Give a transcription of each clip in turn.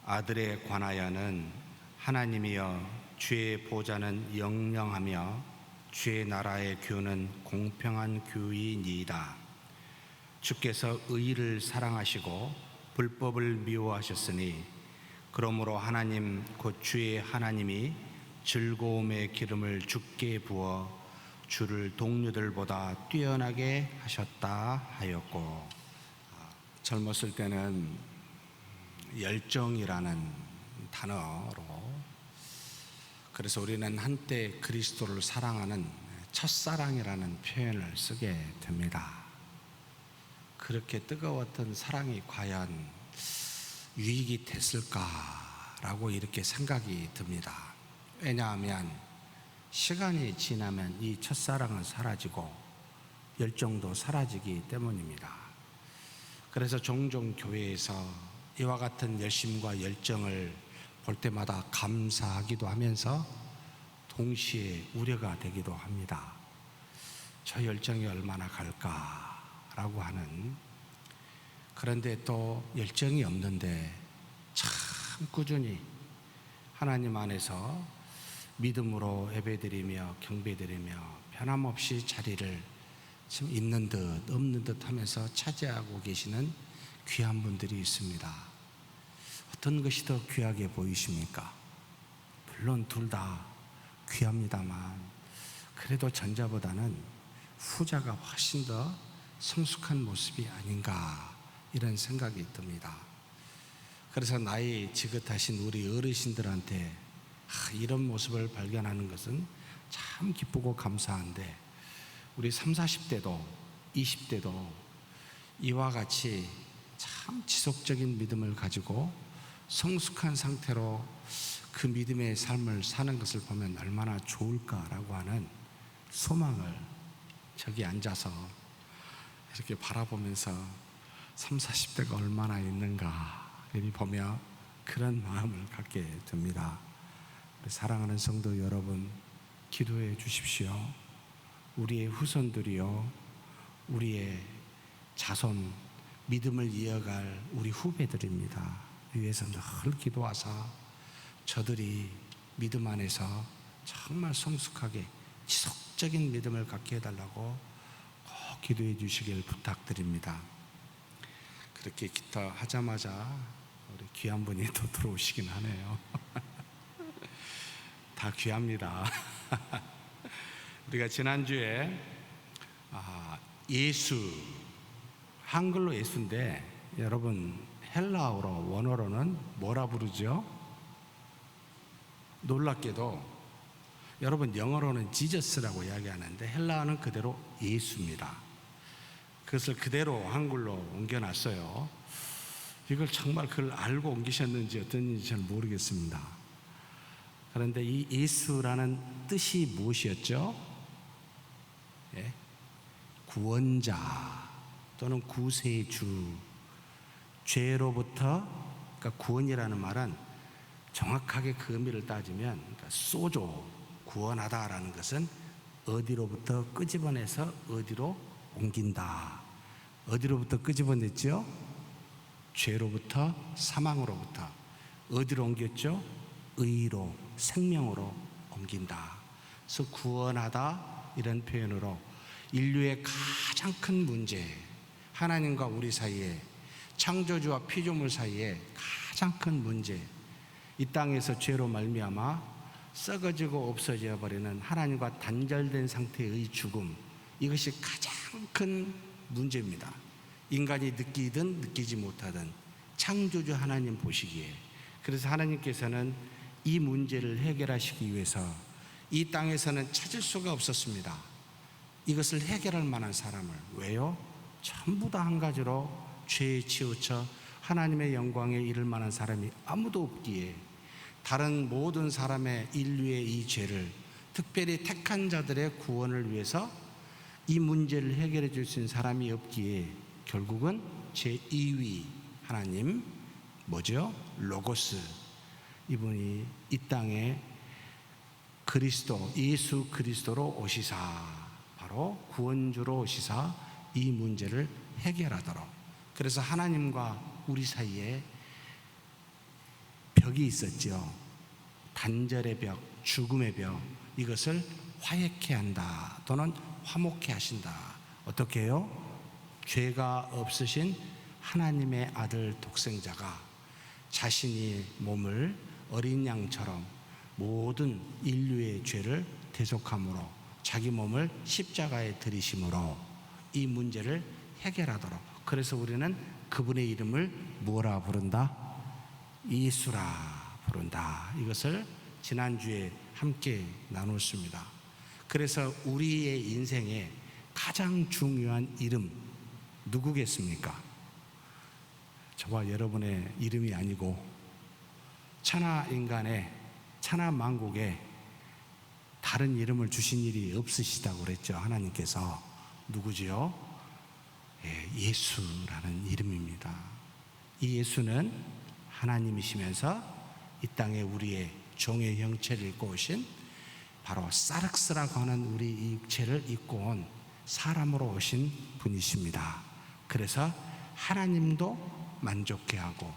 아들에 관하여는 하나님이여 주의 보좌는 영영하며 주의 나라의 규는 공평한 규이니이다. 주께서 의를 사랑하시고 불법을 미워하셨으니 그러므로 하나님 곧 주의 하나님이 즐거움의 기름을 주께 부어 주를 동료들보다 뛰어나게 하셨다 하였고, 젊었을 때는 열정이라는 단어로, 그래서 우리는 한때 그리스도를 사랑하는 첫사랑이라는 표현을 쓰게 됩니다. 그렇게 뜨거웠던 사랑이 과연 유익이 됐을까라고 이렇게 생각이 듭니다. 왜냐하면 시간이 지나면 이 첫사랑은 사라지고 열정도 사라지기 때문입니다. 그래서 종종 교회에서 이와 같은 열심과 열정을 볼 때마다 감사하기도 하면서 동시에 우려가 되기도 합니다. 저 열정이 얼마나 갈까라고 하는. 그런데 또 열정이 없는데 참 꾸준히 하나님 안에서 믿음으로 예배드리며 경배드리며 변함없이 자리를 좀 있는 듯 없는 듯 하면서 차지하고 계시는 귀한 분들이 있습니다. 어떤 것이 더 귀하게 보이십니까? 물론 둘 다 귀합니다만 그래도 전자보다는 후자가 훨씬 더 성숙한 모습이 아닌가 이런 생각이 듭니다. 그래서 나이 지긋하신 우리 어르신들한테 이런 모습을 발견하는 것은 참 기쁘고 감사한데, 우리 30, 40대도 20대도 이와 같이 참 지속적인 믿음을 가지고 성숙한 상태로 그 믿음의 삶을 사는 것을 보면 얼마나 좋을까라고 하는 소망을 저기 앉아서 이렇게 바라보면서 30, 40대가 얼마나 있는가 이렇게 보며 그런 마음을 갖게 됩니다. 사랑하는 성도 여러분, 기도해 주십시오. 우리의 후손들이요, 우리의 자손, 믿음을 이어갈 우리 후배들입니다. 위에서 늘 기도하사 저들이 믿음 안에서 정말 성숙하게 지속적인 믿음을 갖게 해달라고 꼭 기도해 주시길 부탁드립니다. 그렇게 기도하자마자 우리 귀한 분이 또 들어오시긴 하네요. 다 귀합니다. 우리가 지난주에 예수, 한글로 예수인데 여러분 헬라어로 원어로는 뭐라 부르죠? 놀랍게도 여러분 영어로는 지저스라고 이야기하는데 헬라어는 그대로 예수입니다. 그것을 그대로 한글로 옮겨놨어요. 이걸 정말 그걸 알고 옮기셨는지 어떤지 잘 모르겠습니다. 그런데 이 예수라는 뜻이 무엇이었죠? 예? 구원자 또는 구세주, 죄로부터, 그러니까 구원이라는 말은 정확하게 그 의미를 따지면 그러니까 소조, 구원하다라는 것은 어디로부터 끄집어내서 어디로 옮긴다. 어디로부터 끄집어냈죠? 죄로부터, 사망으로부터. 어디로 옮겼죠? 의로, 생명으로 옮긴다. 그래서 구원하다 이런 표현으로 인류의 가장 큰 문제, 하나님과 우리 사이에, 창조주와 피조물 사이에 가장 큰 문제, 이 땅에서 죄로 말미암아 썩어지고 없어져 버리는 하나님과 단절된 상태의 죽음, 이것이 가장 큰 문제입니다. 인간이 느끼든 느끼지 못하든 창조주 하나님 보시기에. 그래서 하나님께서는 이 문제를 해결하시기 위해서 이 땅에서는 찾을 수가 없었습니다. 이것을 해결할 만한 사람을. 왜요? 전부 다 한 가지로 죄에 치우쳐 하나님의 영광에 이를 만한 사람이 아무도 없기에 다른 모든 사람의 인류의 이 죄를, 특별히 택한 자들의 구원을 위해서 이 문제를 해결해 줄 수 있는 사람이 없기에 결국은 제2위 하나님, 뭐죠? 로고스, 이분이 이 땅에 그리스도, 예수 그리스도로 오시사, 바로 구원주로 오시사 이 문제를 해결하도록. 그래서 하나님과 우리 사이에 벽이 있었죠. 단절의 벽, 죽음의 벽, 이것을 화해케 한다 또는 화목케 하신다. 어떻게 해요? 죄가 없으신 하나님의 아들 독생자가 자신이 몸을 어린 양처럼 모든 인류의 죄를 대속함으로 자기 몸을 십자가에 들이심으로 이 문제를 해결하도록, 그래서 우리는 그분의 이름을 뭐라 부른다? 예수라 부른다. 이것을 지난주에 함께 나눴습니다. 그래서 우리의 인생에 가장 중요한 이름 누구겠습니까? 저와 여러분의 이름이 아니고 천하 인간의 천하 만국에 다른 이름을 주신 일이 없으시다고 그랬죠. 하나님께서. 누구지요? 예수라는 이름입니다. 이 예수는 하나님이시면서 이 땅에 우리의 종의 형체를 입고 오신, 바로 사륵스라고 하는 우리 이 육체를 입고 온 사람으로 오신 분이십니다. 그래서 하나님도 만족해 하고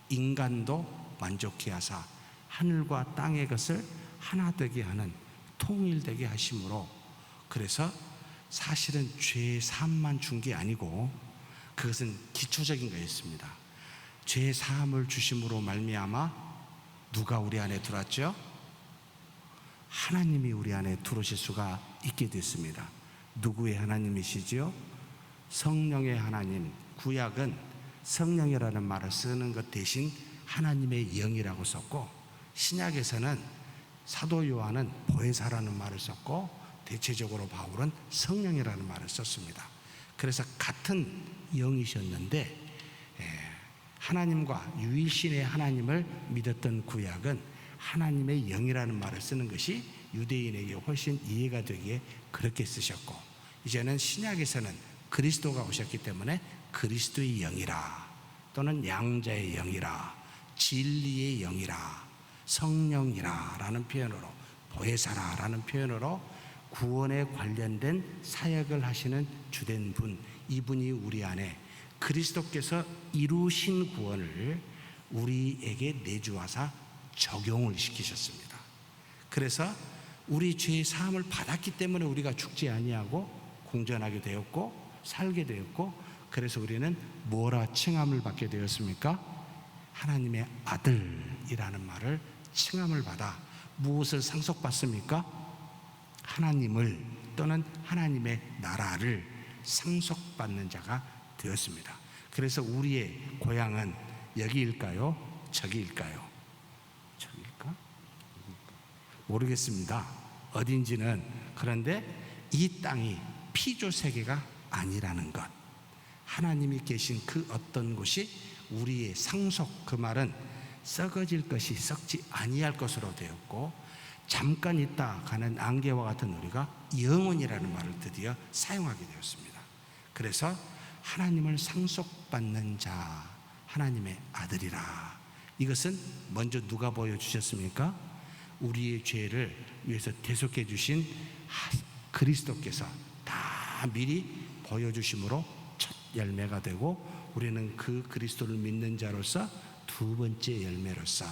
인간도 만족해 하사 하늘과 땅의 것을 하나 되게 하는, 통일되게 하심으로, 그래서 사실은 죄 사함만 준 게 아니고 그것은 기초적인 거였습니다. 죄 사함을 주심으로 말미암아 누가 우리 안에 들어왔죠? 하나님이 우리 안에 들어오실 수가 있게 됐습니다. 누구의 하나님이시지요? 성령의 하나님. 구약은 성령이라는 말을 쓰는 것 대신 하나님의 영이라고 썼고, 신약에서는 사도 요한은 보혜사라는 말을 썼고, 대체적으로 바울은 성령이라는 말을 썼습니다. 그래서 같은 영이셨는데 하나님과 유일신의 하나님을 믿었던 구약은 하나님의 영이라는 말을 쓰는 것이 유대인에게 훨씬 이해가 되기에 그렇게 쓰셨고, 이제는 신약에서는 그리스도가 오셨기 때문에 그리스도의 영이라 또는 양자의 영이라 진리의 영이라 성령이라 라는 표현으로, 보혜사라 라는 표현으로 구원에 관련된 사역을 하시는 주된 분, 이분이 우리 안에 그리스도께서 이루신 구원을 우리에게 내주하사 적용을 시키셨습니다. 그래서 우리 죄의 사함을 받았기 때문에 우리가 죽지 아니하고 공전하게 되었고 살게 되었고, 그래서 우리는 뭐라 칭함을 받게 되었습니까? 하나님의 아들이라는 말을 칭함을 받아 무엇을 상속받습니까? 하나님을 또는 하나님의 나라를 상속받는 자가 되었습니다. 그래서 우리의 고향은 여기일까요? 저기일까요? 저기일까? 모르겠습니다. 어딘지는. 그런데 이 땅이 피조 세계가 아니라는 것, 하나님이 계신 그 어떤 곳이 우리의 상속, 그 말은 썩어질 것이 썩지 아니할 것으로 되었고, 잠깐 있다 가는 안개와 같은 우리가 영원이라는 말을 드디어 사용하게 되었습니다. 그래서 하나님을 상속받는 자, 하나님의 아들이라. 이것은 먼저 누가 보여주셨습니까? 우리의 죄를 위해서 대속해 주신 그리스도께서 다 미리 보여주심으로 첫 열매가 되고, 우리는 그 그리스도를 믿는 자로서 두 번째 열매로서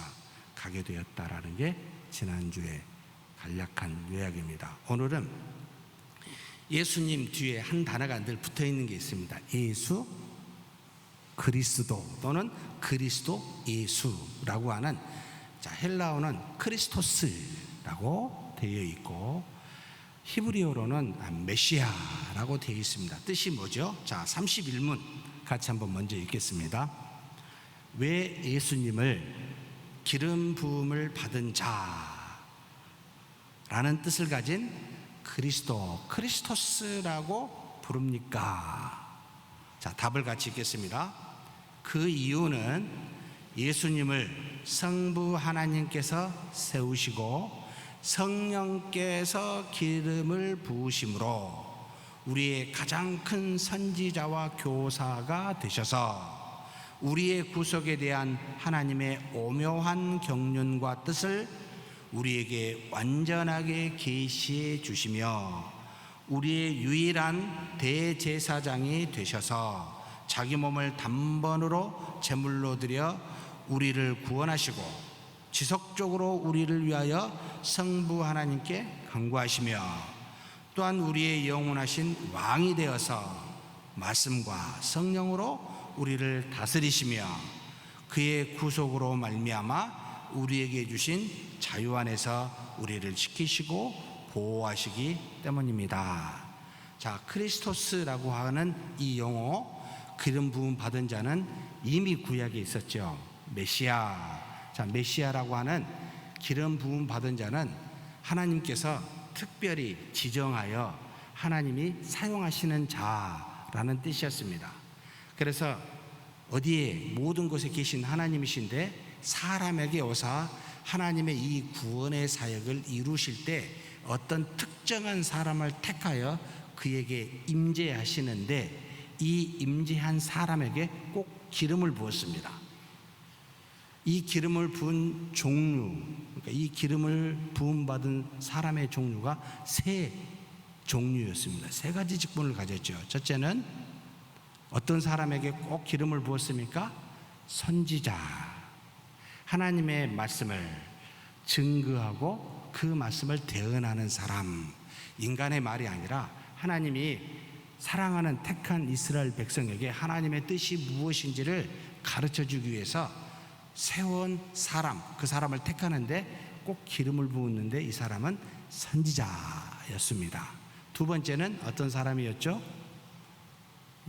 가게 되었다라는 게 지난주에 간략한 요약입니다. 오늘은 예수님 뒤에 한 단어가 늘 붙어 있는 게 있습니다. 예수 그리스도 또는 그리스도 예수라고 하는, 자, 헬라어는 크리스토스라고 되어 있고 히브리어로는 메시아라고 되어 있습니다. 뜻이 뭐죠? 자, 31문 같이 한번 먼저 읽겠습니다. 왜 예수님을 기름 부음을 받은 자라는 뜻을 가진 그리스도, 크리스토스라고 부릅니까? 자, 답을 같이 읽겠습니다. 그 이유는 예수님을 성부 하나님께서 세우시고 성령께서 기름을 부으심으로 우리의 가장 큰 선지자와 교사가 되셔서 우리의 구속에 대한 하나님의 오묘한 경륜과 뜻을 우리에게 완전하게 계시해 주시며 우리의 유일한 대제사장이 되셔서 자기 몸을 단번으로 제물로 드려 우리를 구원하시고 지속적으로 우리를 위하여 성부 하나님께 간구하시며 또한 우리의 영원하신 왕이 되어서 말씀과 성령으로 우리를 다스리시며 그의 구속으로 말미암아 우리에게 주신 자유 안에서 우리를 지키시고 보호하시기 때문입니다. 자, 크리스토스라고 하는 이 용어, 기름 부음 받은 자는 이미 구약에 있었죠. 메시아. 자, 메시아라고 하는 기름 부음 받은 자는 하나님께서 특별히 지정하여 하나님이 사용하시는 자라는 뜻이었습니다. 그래서 어디에 모든 곳에 계신 하나님이신데 사람에게 오사 하나님의 이 구원의 사역을 이루실 때 어떤 특정한 사람을 택하여 그에게 임재하시는데 이 임재한 사람에게 꼭 기름을 부었습니다. 이 기름을 부은 종류, 그러니까 이 기름을 부음받은 사람의 종류가 세 종류였습니다. 세 가지 직분을 가졌죠. 첫째는 어떤 사람에게 꼭 기름을 부었습니까? 선지자. 하나님의 말씀을 증거하고 그 말씀을 대언하는 사람. 인간의 말이 아니라 하나님이 사랑하는 택한 이스라엘 백성에게 하나님의 뜻이 무엇인지를 가르쳐 주기 위해서 세운 사람, 그 사람을 택하는데 꼭 기름을 부었는데 이 사람은 선지자였습니다. 두 번째는 어떤 사람이었죠?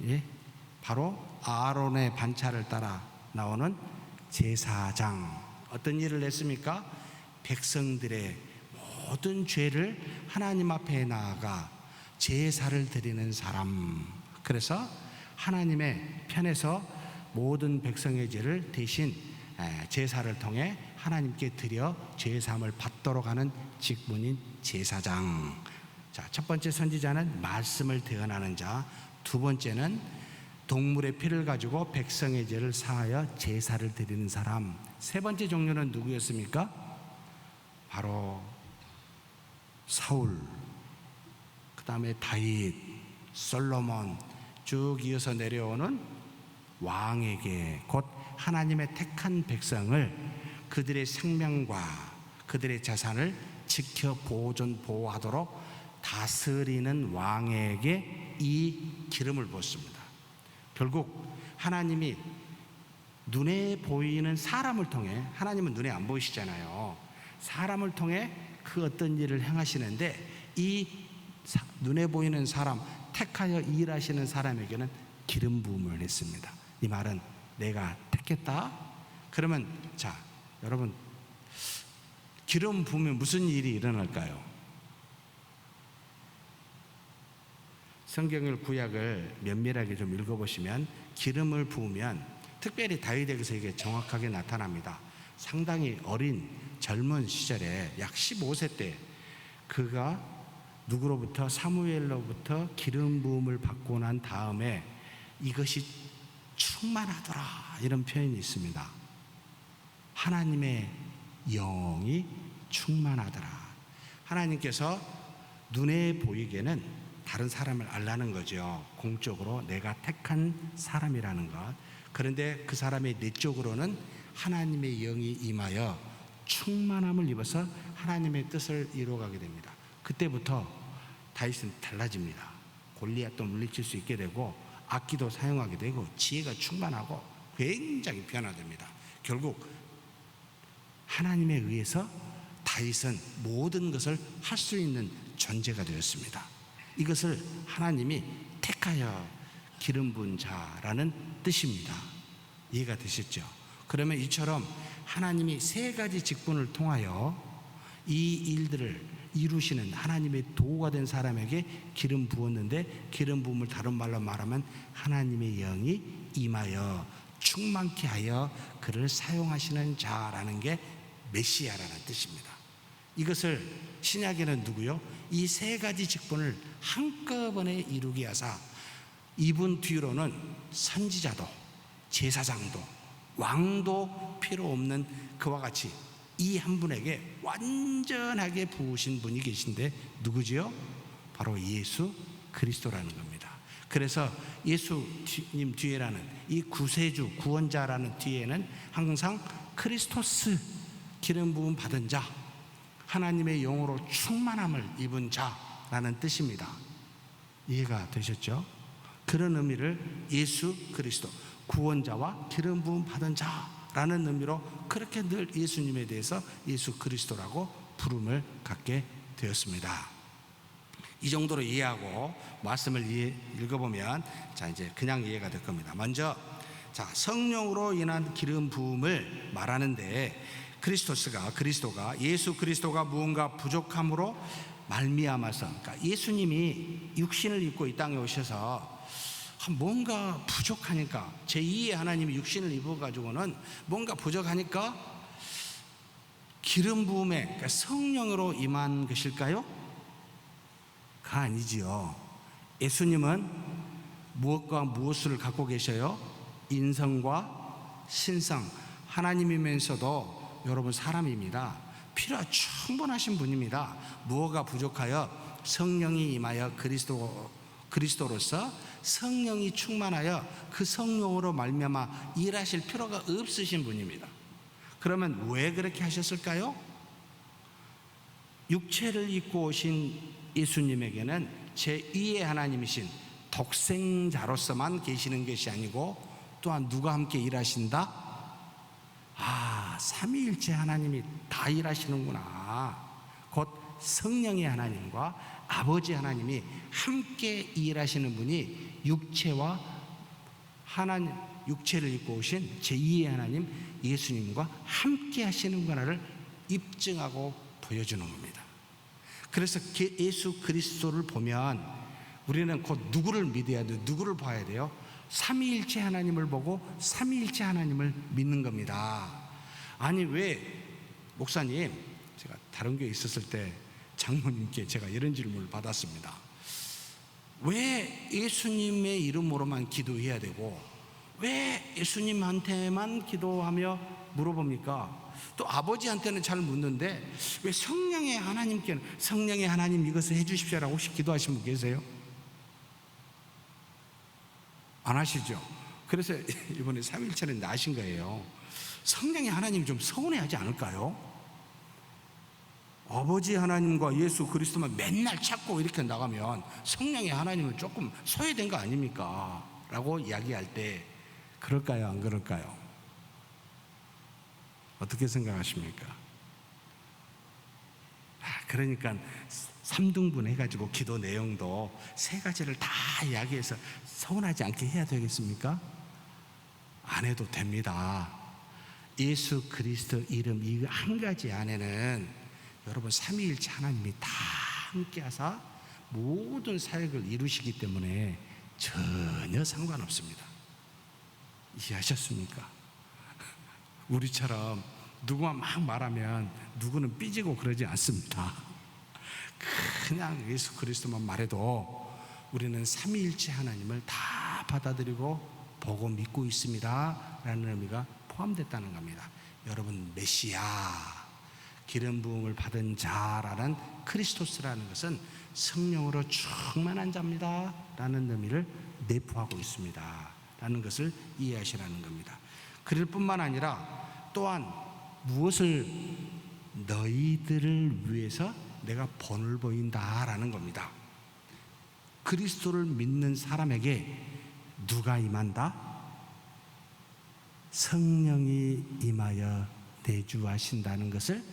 예, 바로 아론의 반차를 따라 나오는 제사장. 어떤 일을 했습니까? 백성들의 모든 죄를 하나님 앞에 나아가 제사를 드리는 사람. 그래서 하나님의 편에서 모든 백성의 죄를 대신 제사를 통해 하나님께 드려 죄사함을 받도록 하는 직분인 제사장. 자, 첫 번째 선지자는 말씀을 대언하는 자. 두 번째는 동물의 피를 가지고 백성의 죄를 사하여 제사를 드리는 사람. 세 번째 종류는 누구였습니까? 바로 사울, 그 다음에 다윗, 솔로몬, 쭉 이어서 내려오는 왕에게, 곧 하나님의 택한 백성을 그들의 생명과 그들의 재산을 지켜 보존 보호하도록 다스리는 왕에게 이 기름을 부었습니다. 결국 하나님이 눈에 보이는 사람을 통해, 하나님은 눈에 안 보이시잖아요. 사람을 통해 그 어떤 일을 행하시는데 이 눈에 보이는 사람, 택하여 일하시는 사람에게는 기름 부음을 했습니다. 이 말은 내가 택했다. 그러면 자, 여러분, 기름 부으면 무슨 일이 일어날까요? 성경을, 구약을 면밀하게 좀 읽어보시면 기름을 부으면 특별히 다윗에게서 이게 정확하게 나타납니다. 상당히 어린 젊은 시절에 약 15세 때 그가 누구로부터, 사무엘로부터 기름 부음을 받고 난 다음에 이것이 충만하더라, 이런 표현이 있습니다. 하나님의 영이 충만하더라. 하나님께서 눈에 보이게는 다른 사람을 알라는 거죠. 공적으로 내가 택한 사람이라는 것. 그런데 그 사람의 내적으로는 하나님의 영이 임하여 충만함을 입어서 하나님의 뜻을 이루어가게 됩니다. 그때부터 다윗은 달라집니다. 골리앗도 물리칠 수 있게 되고 악기도 사용하게 되고 지혜가 충만하고 굉장히 변화됩니다. 결국 하나님에 의해서 다윗은 모든 것을 할 수 있는 존재가 되었습니다. 이것을 하나님이 택하여 기름 부은 자라는 뜻입니다. 이해가 되셨죠? 그러면 이처럼 하나님이 세 가지 직분을 통하여 이 일들을 이루시는 하나님의 도구가 된 사람에게 기름 부었는데, 기름 부음을 다른 말로 말하면 하나님의 영이 임하여 충만케 하여 그를 사용하시는 자라는 게 메시아라는 뜻입니다. 이것을 신약에는 누구요? 이 세 가지 직분을 한꺼번에 이루게 하사 이분 뒤로는 선지자도 제사장도 왕도 필요 없는 그와 같이 이 한 분에게 완전하게 부으신 분이 계신데 누구지요? 바로 예수 그리스도라는 겁니다. 그래서 예수님 뒤에라는 이 구세주, 구원자라는 뒤에는 항상 크리스토스, 기름 부음 받은 자, 하나님의 영으로 충만함을 입은 자라는 뜻입니다. 이해가 되셨죠? 그런 의미를 예수 그리스도, 구원자와 기름 부음 받은 자라는 의미로 그렇게 늘 예수님에 대해서 예수 그리스도라고 부름을 갖게 되었습니다. 이 정도로 이해하고 말씀을 읽어보면 자, 이제 그냥 이해가 될 겁니다. 먼저 자, 성령으로 인한 기름 부음을 말하는데 그리스도가 예수 그리스도가 무언가 부족함으로 말미암아서, 그러니까 예수님이 육신을 입고 이 땅에 오셔서 뭔가 부족하니까, 제2의 하나님이 육신을 입어가지고는 뭔가 부족하니까 기름 부음에, 그러니까 성령으로 임한 것일까요? 가 아니지요. 예수님은 무엇과 무엇을 갖고 계셔요? 인성과 신성, 하나님이면서도 여러분 사람입니다. 필요가 충분하신 분입니다. 무엇가 부족하여 성령이 임하여 그리스도로서 성령이 충만하여 그 성령으로 말미암아 일하실 필요가 없으신 분입니다. 그러면 왜 그렇게 하셨을까요? 육체를 입고 오신 예수님에게는 제2의 하나님이신 독생자로서만 계시는 것이 아니고 또한 누가 함께 일하신다? 삼위일체 하나님이 다 일하시는구나. 곧 성령의 하나님과 아버지 하나님이 함께 일하시는 분이 육체를 입고 오신 제2의 하나님 예수님과 함께 하시는구나를 입증하고 보여주는 겁니다. 그래서 예수 그리스도를 보면 우리는 곧 누구를 믿어야 돼요? 누구를 봐야 돼요? 삼위일체 하나님을 보고 삼위일체 하나님을 믿는 겁니다. 아니, 왜 목사님, 제가 다른 교회에 있었을 때 장모님께 제가 이런 질문을 받았습니다. 왜 예수님의 이름으로만 기도해야 되고 왜 예수님한테만 기도하며 물어봅니까? 또 아버지한테는 잘 묻는데 왜 성령의 하나님께는 성령의 하나님 이것을 해주십시오라고 혹시 기도하신 분 계세요? 안 하시죠? 그래서 이번에 삼위일체는 나신 거예요. 성령의 하나님이 좀 서운해하지 않을까요? 아버지 하나님과 예수 그리스도만 맨날 찾고 이렇게 나가면 성령의 하나님은 조금 소외된 거 아닙니까? 라고 이야기할 때 그럴까요? 안 그럴까요? 어떻게 생각하십니까? 그러니까 3등분 해가지고 기도 내용도 3가지를 다 이야기해서 서운하지 않게 해야 되겠습니까? 안 해도 됩니다. 예수 그리스도 이름 이 한 가지 안에는 여러분 삼위일체 하나님이 다 함께 하사 모든 사역을 이루시기 때문에 전혀 상관없습니다. 이해하셨습니까? 우리처럼 누구만 막 말하면 누구는 삐지고 그러지 않습니다. 그냥 예수 그리스도만 말해도 우리는 삼위일체 하나님을 다 받아들이고 보고 믿고 있습니다 라는 의미가 포함됐다는 겁니다. 여러분, 메시아, 기름 부음을 받은 자라는 크리스토스라는 것은 성령으로 충만한 자입니다 라는 의미를 내포하고 있습니다 라는 것을 이해하시라는 겁니다. 그럴 뿐만 아니라 또한 무엇을 너희들을 위해서 내가 본을 보인다라는 겁니다. 그리스도를 믿는 사람에게 누가 임한다? 성령이 임하여 내주하신다는 것을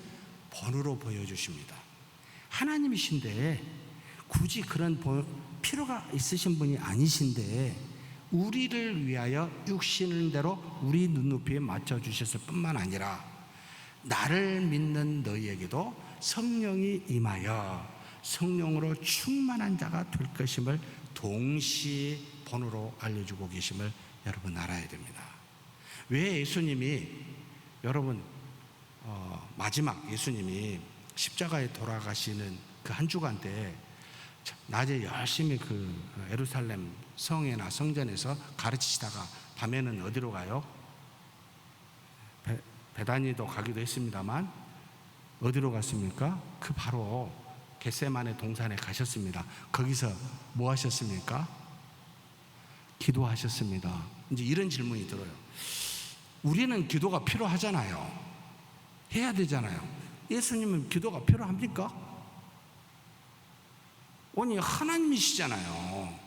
본으로 보여주십니다. 하나님이신데 굳이 그런 필요가 있으신 분이 아니신데 우리를 위하여 육신을 대로 우리 눈높이에 맞춰주셨을 뿐만 아니라 나를 믿는 너희에게도 성령이 임하여 성령으로 충만한 자가 될 것임을 동시에 본으로 알려주고 계심을 여러분 알아야 됩니다. 왜 예수님이 여러분 마지막 예수님이 십자가에 돌아가시는 그 한 주간 때 낮에 열심히 그 예루살렘 성에나 성전에서 가르치시다가 밤에는 어디로 가요? 베다니도 가기도 했습니다만 어디로 갔습니까? 그 바로 겟세마네 동산에 가셨습니다. 거기서 뭐 하셨습니까? 기도하셨습니다. 이제 이런 질문이 들어요. 우리는 기도가 필요하잖아요. 해야 되잖아요. 예수님은 기도가 필요합니까? 아니, 하나님이시잖아요.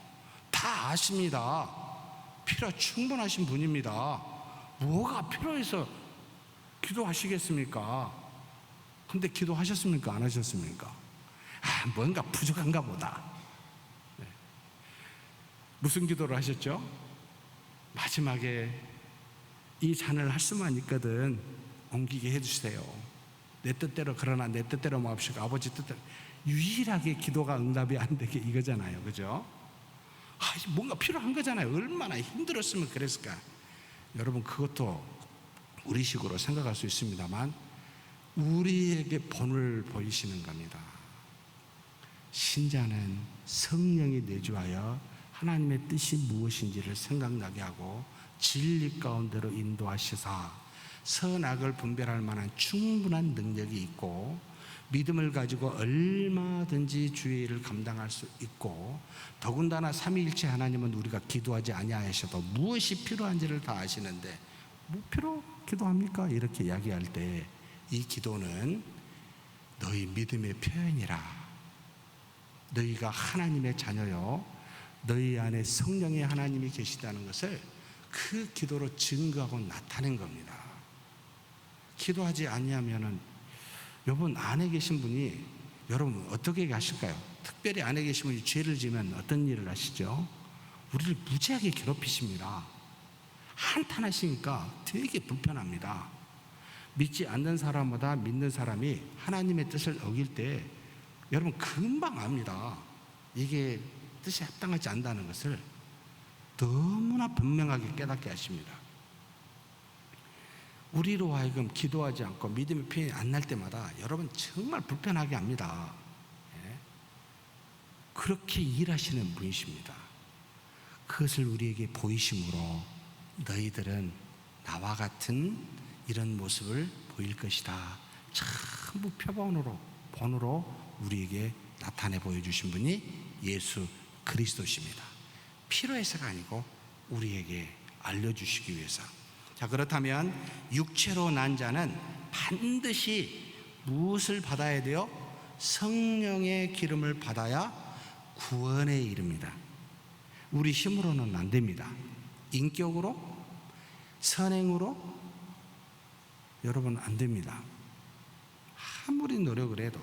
다 아십니다. 필요 충분하신 분입니다. 뭐가 필요해서 기도하시겠습니까? 근데 기도하셨습니까? 안 하셨습니까? 뭔가 부족한가 보다. 네. 무슨 기도를 하셨죠? 마지막에 이 잔을 할 수만 있거든 옮기게 해주세요. 내 뜻대로, 그러나 내 뜻대로 마옵시고 아버지 뜻대로. 유일하게 기도가 응답이 안 되게 이거잖아요. 그죠? 뭔가 필요한 거잖아요. 얼마나 힘들었으면 그랬을까. 여러분, 그것도 우리식으로 생각할 수 있습니다만 우리에게 본을 보이시는 겁니다. 신자는 성령이 내주하여 하나님의 뜻이 무엇인지를 생각나게 하고 진리 가운데로 인도하시사 선악을 분별할 만한 충분한 능력이 있고 믿음을 가지고 얼마든지 주의 일을 감당할 수 있고 더군다나 삼위일체 하나님은 우리가 기도하지 아니하셔도 무엇이 필요한지를 다 아시는데 뭐 필요 기도합니까? 이렇게 이야기할 때 이 기도는 너희 믿음의 표현이라. 너희가 하나님의 자녀요, 너희 안에 성령의 하나님이 계시다는 것을 그 기도로 증거하고 나타낸 겁니다. 기도하지 아니하면은 여러분 안에 계신 분이 여러분 어떻게 하실까요? 특별히 안에 계신 분이 죄를 지으면 어떤 일을 하시죠? 우리를 무지하게 괴롭히십니다. 한탄하시니까 되게 불편합니다. 믿지 않는 사람보다 믿는 사람이 하나님의 뜻을 어길 때 여러분 금방 압니다. 이게 뜻에 합당하지 않다는 것을 너무나 분명하게 깨닫게 하십니다. 우리로 하여금 기도하지 않고 믿음의 표현이 안 날 때마다 여러분 정말 불편하게 합니다. 그렇게 일하시는 분이십니다. 그것을 우리에게 보이심으로 너희들은 나와 같은 이런 모습을 보일 것이다. 전부 본으로 우리에게 나타내 보여주신 분이 예수 그리스도십니다. 필요해서가 아니고 우리에게 알려주시기 위해서. 자, 그렇다면 육체로 난 자는 반드시 무엇을 받아야 돼요? 성령의 기름을 받아야 구원에 이릅니다. 우리 힘으로는 안 됩니다. 인격으로, 선행으로 여러분 안 됩니다. 아무리 노력을 해도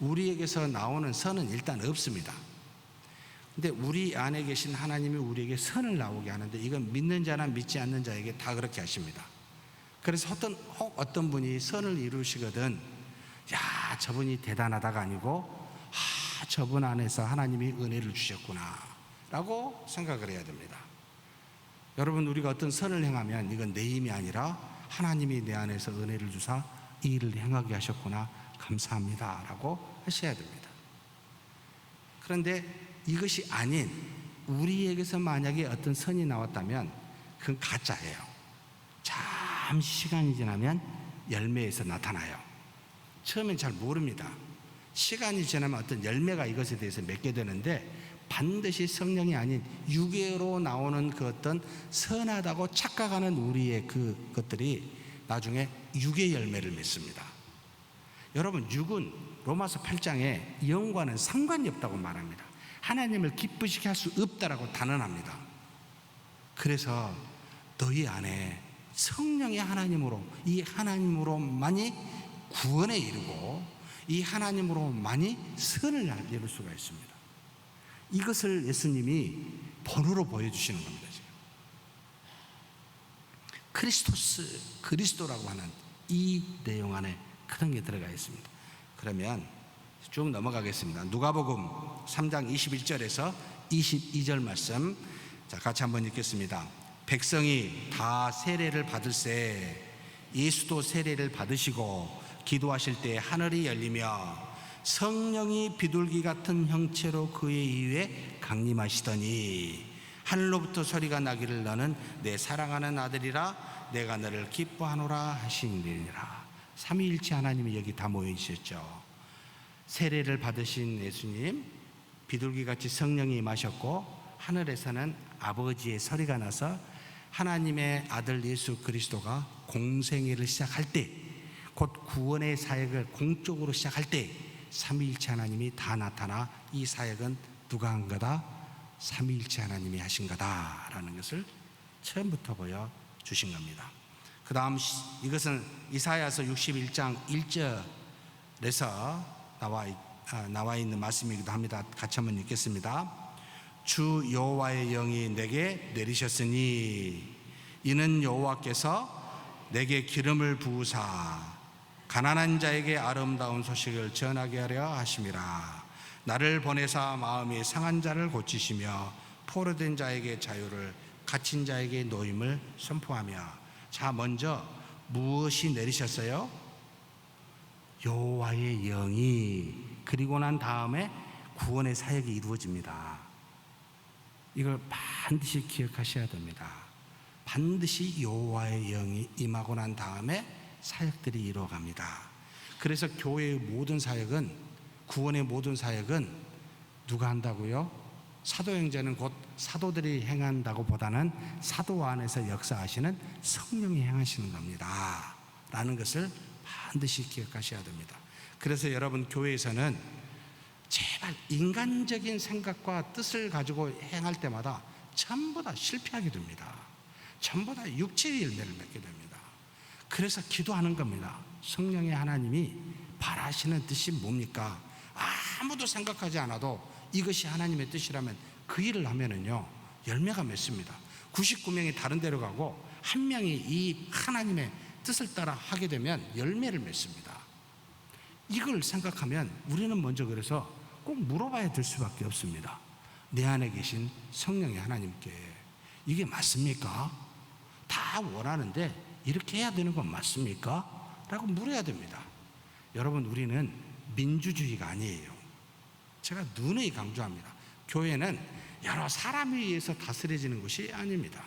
우리에게서 나오는 선은 일단 없습니다. 근데 우리 안에 계신 하나님이 우리에게 선을 나오게 하는데 이건 믿는 자나 믿지 않는 자에게 다 그렇게 하십니다. 그래서 어떤 분이 선을 이루시거든 야, 저분이 대단하다가 아니고 저분 안에서 하나님이 은혜를 주셨구나 라고 생각을 해야 됩니다. 여러분, 우리가 어떤 선을 행하면 이건 내 힘이 아니라 하나님이 내 안에서 은혜를 주사 이 일을 행하게 하셨구나, 감사합니다 라고 하셔야 됩니다. 그런데 이것이 아닌 우리에게서 만약에 어떤 선이 나왔다면 그건 가짜예요. 잠시 시간이 지나면 열매에서 나타나요. 처음엔 잘 모릅니다. 시간이 지나면 어떤 열매가 이것에 대해서 맺게 되는데 반드시 성령이 아닌 육에로 나오는 그 어떤 선하다고 착각하는 우리의 그것들이 나중에 육의 열매를 맺습니다. 여러분, 육은 로마서 8장에 영과는 상관이 없다고 말합니다. 하나님을 기쁘시게 할 수 없다라고 단언합니다. 그래서 너희 안에 성령의 하나님으로, 이 하나님으로만이 구원에 이르고 이 하나님으로만이 선을 이룰 수가 있습니다. 이것을 예수님이 본으로 보여주시는 겁니다. 지금. 그리스도라고 하는 이 내용 안에 그런 게 들어가 있습니다. 그러면 쭉 넘어가겠습니다. 누가복음 3장 21절에서 22절 말씀, 자, 같이 한번 읽겠습니다. 백성이 다 세례를 받을세 예수도 세례를 받으시고 기도하실 때 하늘이 열리며 성령이 비둘기 같은 형체로 그의 이에 강림하시더니 하늘로부터 소리가 나기를 너는 내 사랑하는 아들이라 내가 너를 기뻐하노라 하시니라. 삼위일체 하나님이 여기 다 모여 있었죠. 세례를 받으신 예수님, 비둘기같이 성령이 임하셨고 하늘에서는 아버지의 소리가 나서 하나님의 아들 예수 그리스도가 공생애를 시작할 때 곧 구원의 사역을 공적으로 시작할 때 삼위일체 하나님이 다 나타나 이 사역은 누가 한 거다? 삼위일체 하나님이 하신 거다라는 것을 처음부터 보여주신 겁니다. 그 다음 이것은 이사야서 61장 1절에서 나와 있는 말씀이기도 합니다. 같이 한번 읽겠습니다. 주 여호와의 영이 내게 내리셨으니 이는 여호와께서 내게 기름을 부으사 가난한 자에게 아름다운 소식을 전하게 하려 하심이라. 나를 보내사 마음이 상한 자를 고치시며 포로된 자에게 자유를, 갇힌 자에게 노임을 선포하며. 자, 먼저 무엇이 내리셨어요? 여호와의 영이. 그리고 난 다음에 구원의 사역이 이루어집니다. 이걸 반드시 기억하셔야 됩니다. 반드시 여호와의 영이 임하고 난 다음에 사역들이 이루어갑니다. 그래서 교회의 모든 사역은, 구원의 모든 사역은 누가 한다고요? 사도행전은 곧 사도들이 행한다고 보다는 사도 안에서 역사하시는 성령이 행하시는 겁니다 라는 것을 반드시 기억하셔야 됩니다. 그래서 여러분, 교회에서는 제발 인간적인 생각과 뜻을 가지고 행할 때마다 전부 다 실패하게 됩니다. 전부 다 육체의 열매를 맺게 됩니다. 그래서 기도하는 겁니다. 성령의 하나님이 바라시는 뜻이 뭡니까? 아무도 생각하지 않아도 이것이 하나님의 뜻이라면 그 일을 하면은요, 열매가 맺습니다. 99명이 다른 데로 가고 한 명이 이 하나님의 뜻을 따라 하게 되면 열매를 맺습니다. 이걸 생각하면 우리는 먼저 그래서 꼭 물어봐야 될 수밖에 없습니다. 내 안에 계신 성령의 하나님께 이게 맞습니까? 다 원하는데 이렇게 해야 되는 건 맞습니까? 라고 물어야 됩니다. 여러분, 우리는 민주주의가 아니에요. 제가 누누이 강조합니다. 교회는 여러 사람에 의해서 다스려지는 것이 아닙니다.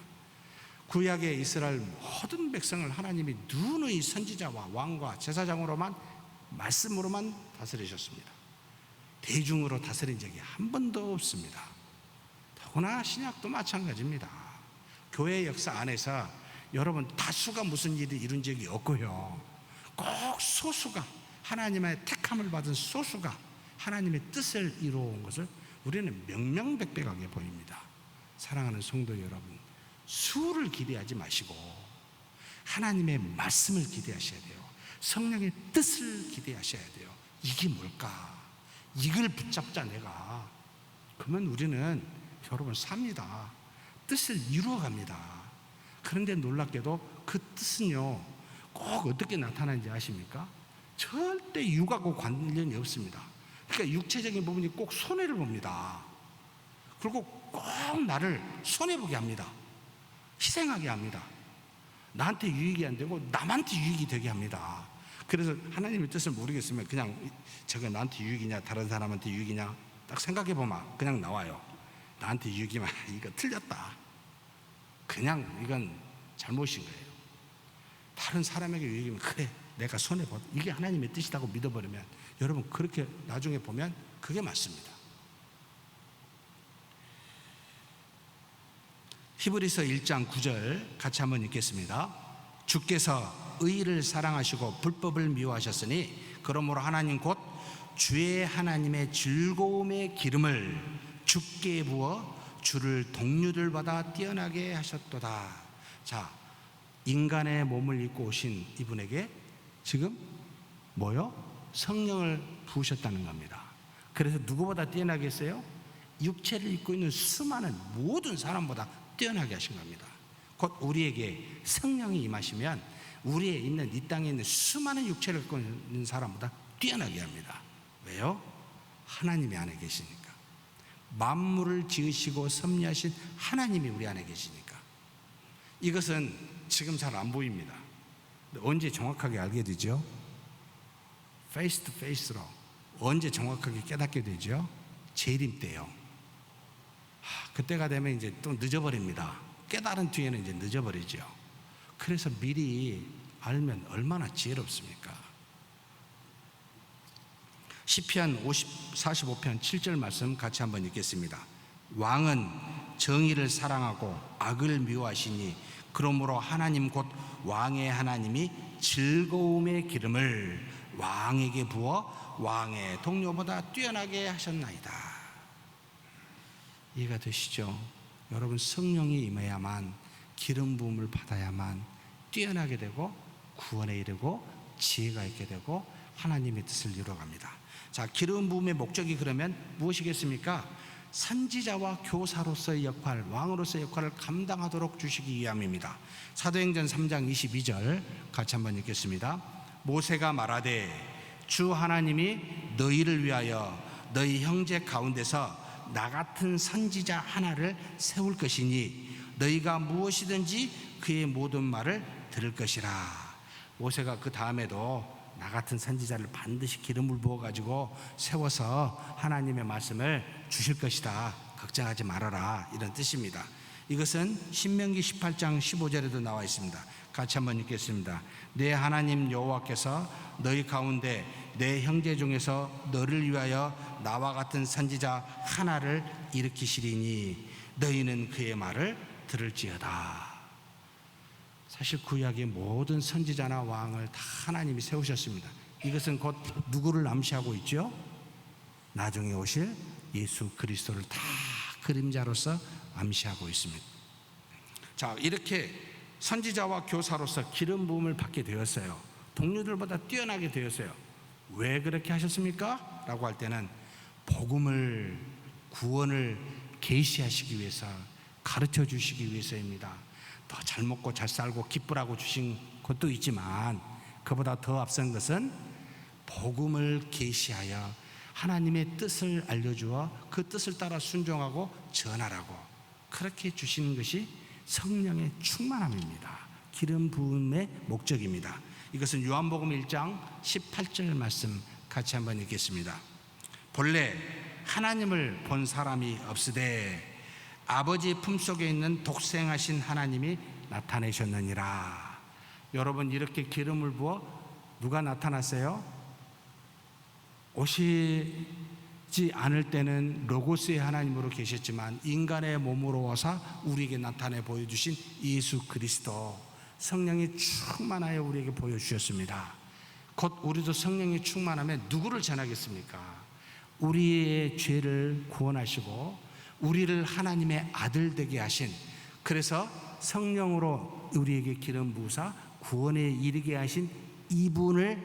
구약의 이스라엘 모든 백성을 하나님이 누누이 선지자와 왕과 제사장으로만, 말씀으로만 다스리셨습니다. 대중으로 다스린 적이 한 번도 없습니다. 더구나 신약도 마찬가지입니다. 교회 역사 안에서 여러분, 다수가 무슨 일을 이룬 적이 없고요, 꼭 소수가, 하나님의 택함을 받은 소수가 하나님의 뜻을 이루어온 것을 우리는 명명백백하게 보입니다. 사랑하는 성도 여러분, 수를 기대하지 마시고 하나님의 말씀을 기대하셔야 돼요. 성령의 뜻을 기대하셔야 돼요. 이게 뭘까? 이걸 붙잡자 내가. 그러면 우리는 여러분 삽니다. 뜻을 이루어갑니다. 그런데 놀랍게도 그 뜻은요, 꼭 어떻게 나타나는지 아십니까? 절대 육하고 관련이 없습니다. 그러니까 육체적인 부분이 꼭 손해를 봅니다. 그리고 꼭 나를 손해보게 합니다. 희생하게 합니다. 나한테 유익이 안 되고 남한테 유익이 되게 합니다. 그래서 하나님의 뜻을 모르겠으면 그냥 저거 나한테 유익이냐 다른 사람한테 유익이냐 딱 생각해보면 그냥 나와요. 나한테 유익이면 이거 틀렸다, 그냥 이건 잘못인 거예요. 다른 사람에게 유익이면 그래 내가 손해보, 이게 하나님의 뜻이라고 믿어버리면 여러분, 그렇게 나중에 보면 그게 맞습니다. 히브리서 1장 9절 같이 한번 읽겠습니다. 주께서 의를 사랑하시고 불법을 미워하셨으니 그러므로 하나님 곧 주의 하나님의 즐거움의 기름을 주께 부어 주를 동료들보다 뛰어나게 하셨도다. 자, 인간의 몸을 입고 오신 이분에게 지금 뭐요? 성령을 부으셨다는 겁니다. 그래서 누구보다 뛰어나게 했어요? 육체를 입고 있는 수많은 모든 사람보다 뛰어나게 하신 겁니다. 곧 우리에게 성령이 임하시면 우리에 있는, 이 땅에 있는 수많은 육체를 입고 있는 사람보다 뛰어나게 합니다. 왜요? 하나님이 안에 계시니까. 만물을 지으시고 섭리하신 하나님이 우리 안에 계시니까. 이것은 지금 잘 안 보입니다. 언제 정확하게 알게 되죠? 페이스 투 페이스로. 언제 정확하게 깨닫게 되죠? 재림 때요. 그때가 되면 이제 또 늦어버립니다. 깨달은 뒤에는 이제 늦어버리죠. 그래서 미리 알면 얼마나 지혜롭습니까? 시편 45편 7절 말씀 같이 한번 읽겠습니다. 왕은 정의를 사랑하고 악을 미워하시니 그러므로 하나님 곧 왕의 하나님이 즐거움의 기름을 왕에게 부어 왕의 동료보다 뛰어나게 하셨나이다. 이해가 되시죠? 여러분, 성령이 임해야만, 기름 부음을 받아야만 뛰어나게 되고 구원에 이르고 지혜가 있게 되고 하나님의 뜻을 이루어갑니다. 자, 기름 부음의 목적이 그러면 무엇이겠습니까? 선지자와 교사로서의 역할, 왕으로서의 역할을 감당하도록 주시기 위함입니다. 사도행전 3장 22절 같이 한번 읽겠습니다. 모세가 말하되 주 하나님이 너희를 위하여 너희 형제 가운데서 나 같은 선지자 하나를 세울 것이니 너희가 무엇이든지 그의 모든 말을 들을 것이라. 모세가 그 다음에도 나 같은 선지자를 반드시 기름을 부어가지고 세워서 하나님의 말씀을 주실 것이다, 걱정하지 말아라, 이런 뜻입니다. 이것은 신명기 18장 15절에도 나와 있습니다. 같이 한번 읽겠습니다. 내 하나님 여호와께서 너희 가운데 내 형제 중에서 너를 위하여 나와 같은 선지자 하나를 일으키시리니 너희는 그의 말을 들을지어다. 사실 구약의 모든 선지자나 왕을 다 하나님이 세우셨습니다. 이것은 곧 누구를 암시하고 있죠? 나중에 오실 예수 그리스도를 다 그림자로서 암시하고 있습니다. 자, 이렇게 선지자와 교사로서 기름 부음을 받게 되었어요. 동료들보다 뛰어나게 되었어요. 왜 그렇게 하셨습니까? 라고 할 때는 복음을, 구원을 계시하시기 위해서, 가르쳐 주시기 위해서입니다. 더 잘 먹고 잘 살고 기쁘라고 주신 것도 있지만 그보다 더 앞선 것은 복음을 계시하여 하나님의 뜻을 알려주어 그 뜻을 따라 순종하고 전하라고 그렇게 주시는 것이 성령의 충만함입니다. 기름 부음의 목적입니다. 이것은 요한복음 1장 18절 말씀 같이 한번 읽겠습니다. 본래 하나님을 본 사람이 없으되 아버지 품속에 있는 독생하신 하나님이 나타내셨느니라. 여러분, 이렇게 기름을 부어 누가 나타났어요? 오시지 않을 때는 로고스의 하나님으로 계셨지만 인간의 몸으로 와서 우리에게 나타내 보여주신 예수 그리스도, 성령이 충만하여 우리에게 보여주셨습니다. 곧 우리도 성령이 충만하면 누구를 전하겠습니까? 우리의 죄를 구원하시고 우리를 하나님의 아들 되게 하신, 그래서 성령으로 우리에게 기름 부으사 구원에 이르게 하신 이분을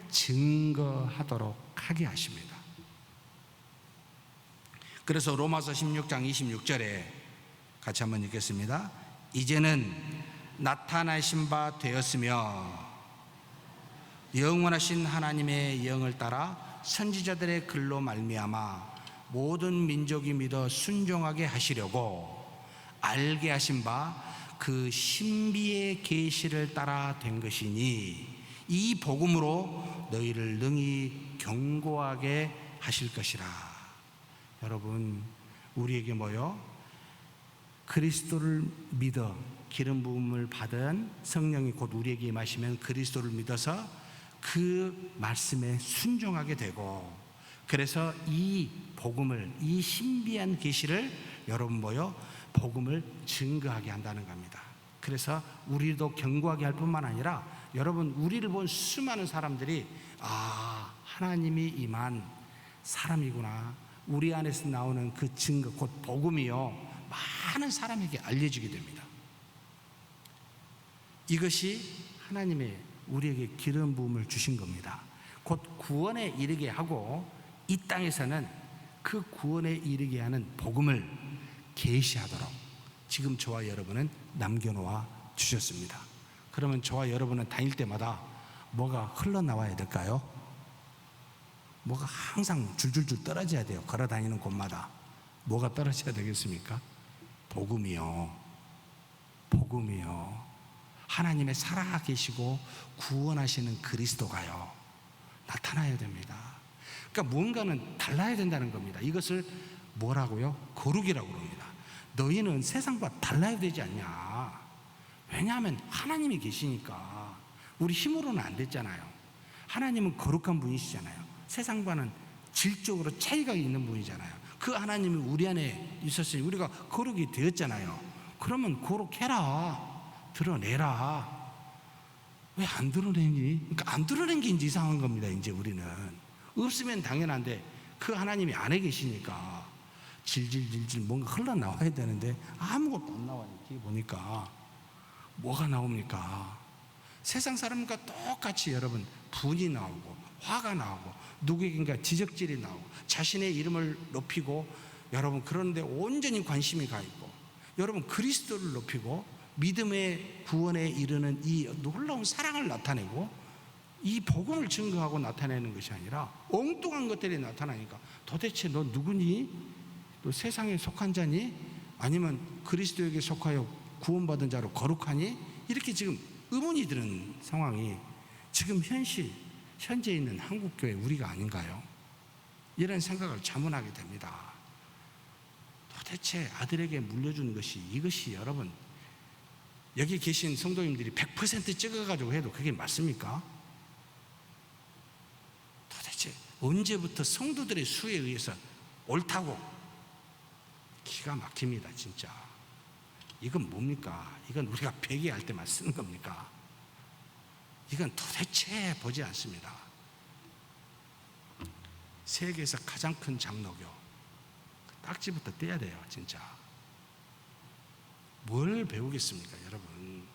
증거하도록 하게 하십니다. 그래서 로마서 16장 26절에 같이 한번 읽겠습니다. 이제는 나타나신 바 되었으며 영원하신 하나님의 영을 따라 선지자들의 글로 말미암아 모든 민족이 믿어 순종하게 하시려고 알게 하신 바 그 신비의 계시를 따라 된 것이니 이 복음으로 너희를 능히 견고하게 하실 것이라. 여러분, 우리에게 뭐요? 그리스도를 믿어 기름 부음을 받은 성령이 곧 우리에게 임하시면 그리스도를 믿어서 그 말씀에 순종하게 되고, 그래서 이 복음을, 이 신비한 계시를 여러분 뭐요? 복음을 증거하게 한다는 겁니다. 그래서 우리도 견고하게 할 뿐만 아니라 여러분, 우리를 본 수많은 사람들이 아, 하나님이 임한 사람이구나, 우리 안에서 나오는 그 증거 곧 복음이요, 많은 사람에게 알려지게 됩니다. 이것이 하나님의 우리에게 기름 부음을 주신 겁니다. 곧 구원에 이르게 하고 이 땅에서는 그 구원에 이르게 하는 복음을 계시하도록 지금 저와 여러분은 남겨놓아 주셨습니다. 그러면 저와 여러분은 다닐 때마다 뭐가 흘러나와야 될까요? 뭐가 항상 줄줄줄 떨어져야 돼요. 걸어 다니는 곳마다 뭐가 떨어져야 되겠습니까? 복음이요. 복음이요. 하나님의 살아계시고 구원하시는 그리스도가요 나타나야 됩니다. 그러니까 뭔가는 달라야 된다는 겁니다. 이것을 뭐라고요? 거룩이라고 합니다. 너희는 세상과 달라야 되지 않냐. 왜냐하면 하나님이 계시니까. 우리 힘으로는 안 됐잖아요. 하나님은 거룩한 분이시잖아요. 세상과는 질적으로 차이가 있는 분이잖아요. 그 하나님이 우리 안에 있었으니 우리가 거룩이 되었잖아요. 그러면 거룩해라. 드러내라. 왜 안 드러내니? 그러니까 안 드러낸 게 이제 이상한 겁니다. 이제 우리는 없으면 당연한데 그 하나님이 안에 계시니까 질질질질 뭔가 흘러나와야 되는데 아무것도 안 나와요. 이렇게 보니까 뭐가 나옵니까? 세상 사람과 똑같이 여러분 분이 나오고 화가 나오고 누구에겐가 지적질이 나오고 자신의 이름을 높이고 여러분 그런데 온전히 관심이 가 있고 여러분 그리스도를 높이고 믿음의 구원에 이르는 이 놀라운 사랑을 나타내고 이 복음을 증거하고 나타내는 것이 아니라 엉뚱한 것들이 나타나니까 도대체 너 누구니? 너 세상에 속한 자니? 아니면 그리스도에게 속하여 구원받은 자로 거룩하니? 이렇게 지금 의문이 드는 상황이 지금 현재 있는 한국교회 우리가 아닌가요? 이런 생각을 자문하게 됩니다. 도대체 아들에게 물려준 것이 이것이 여러분 여기 계신 성도님들이 100% 찍어가지고 해도 그게 맞습니까? 도대체 언제부터 성도들의 수에 의해서 옳다고 기가 막힙니다. 진짜 이건 뭡니까? 이건 우리가 회개할 때만 쓰는 겁니까? 이건 도대체 보지 않습니다. 세계에서 가장 큰 장로교 딱지부터 떼야 돼요. 진짜 뭘 배우겠습니까 여러분?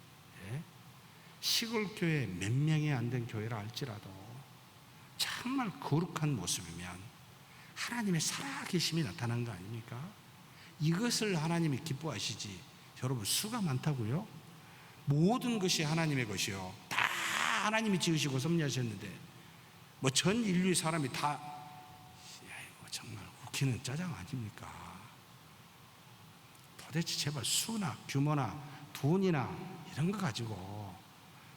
예? 시골 교회 몇 명이 안 된 교회라 할지라도 정말 거룩한 모습이면 하나님의 살아계심이 나타난 거 아닙니까? 이것을 하나님이 기뻐하시지. 여러분 수가 많다고요? 모든 것이 하나님의 것이요 다 하나님이 지으시고 섭리하셨는데 뭐 전 인류의 사람이 다 이거 정말 웃기는 짜장 아닙니까? 도대체 제발 수나 규모나 돈이나 이런 거 가지고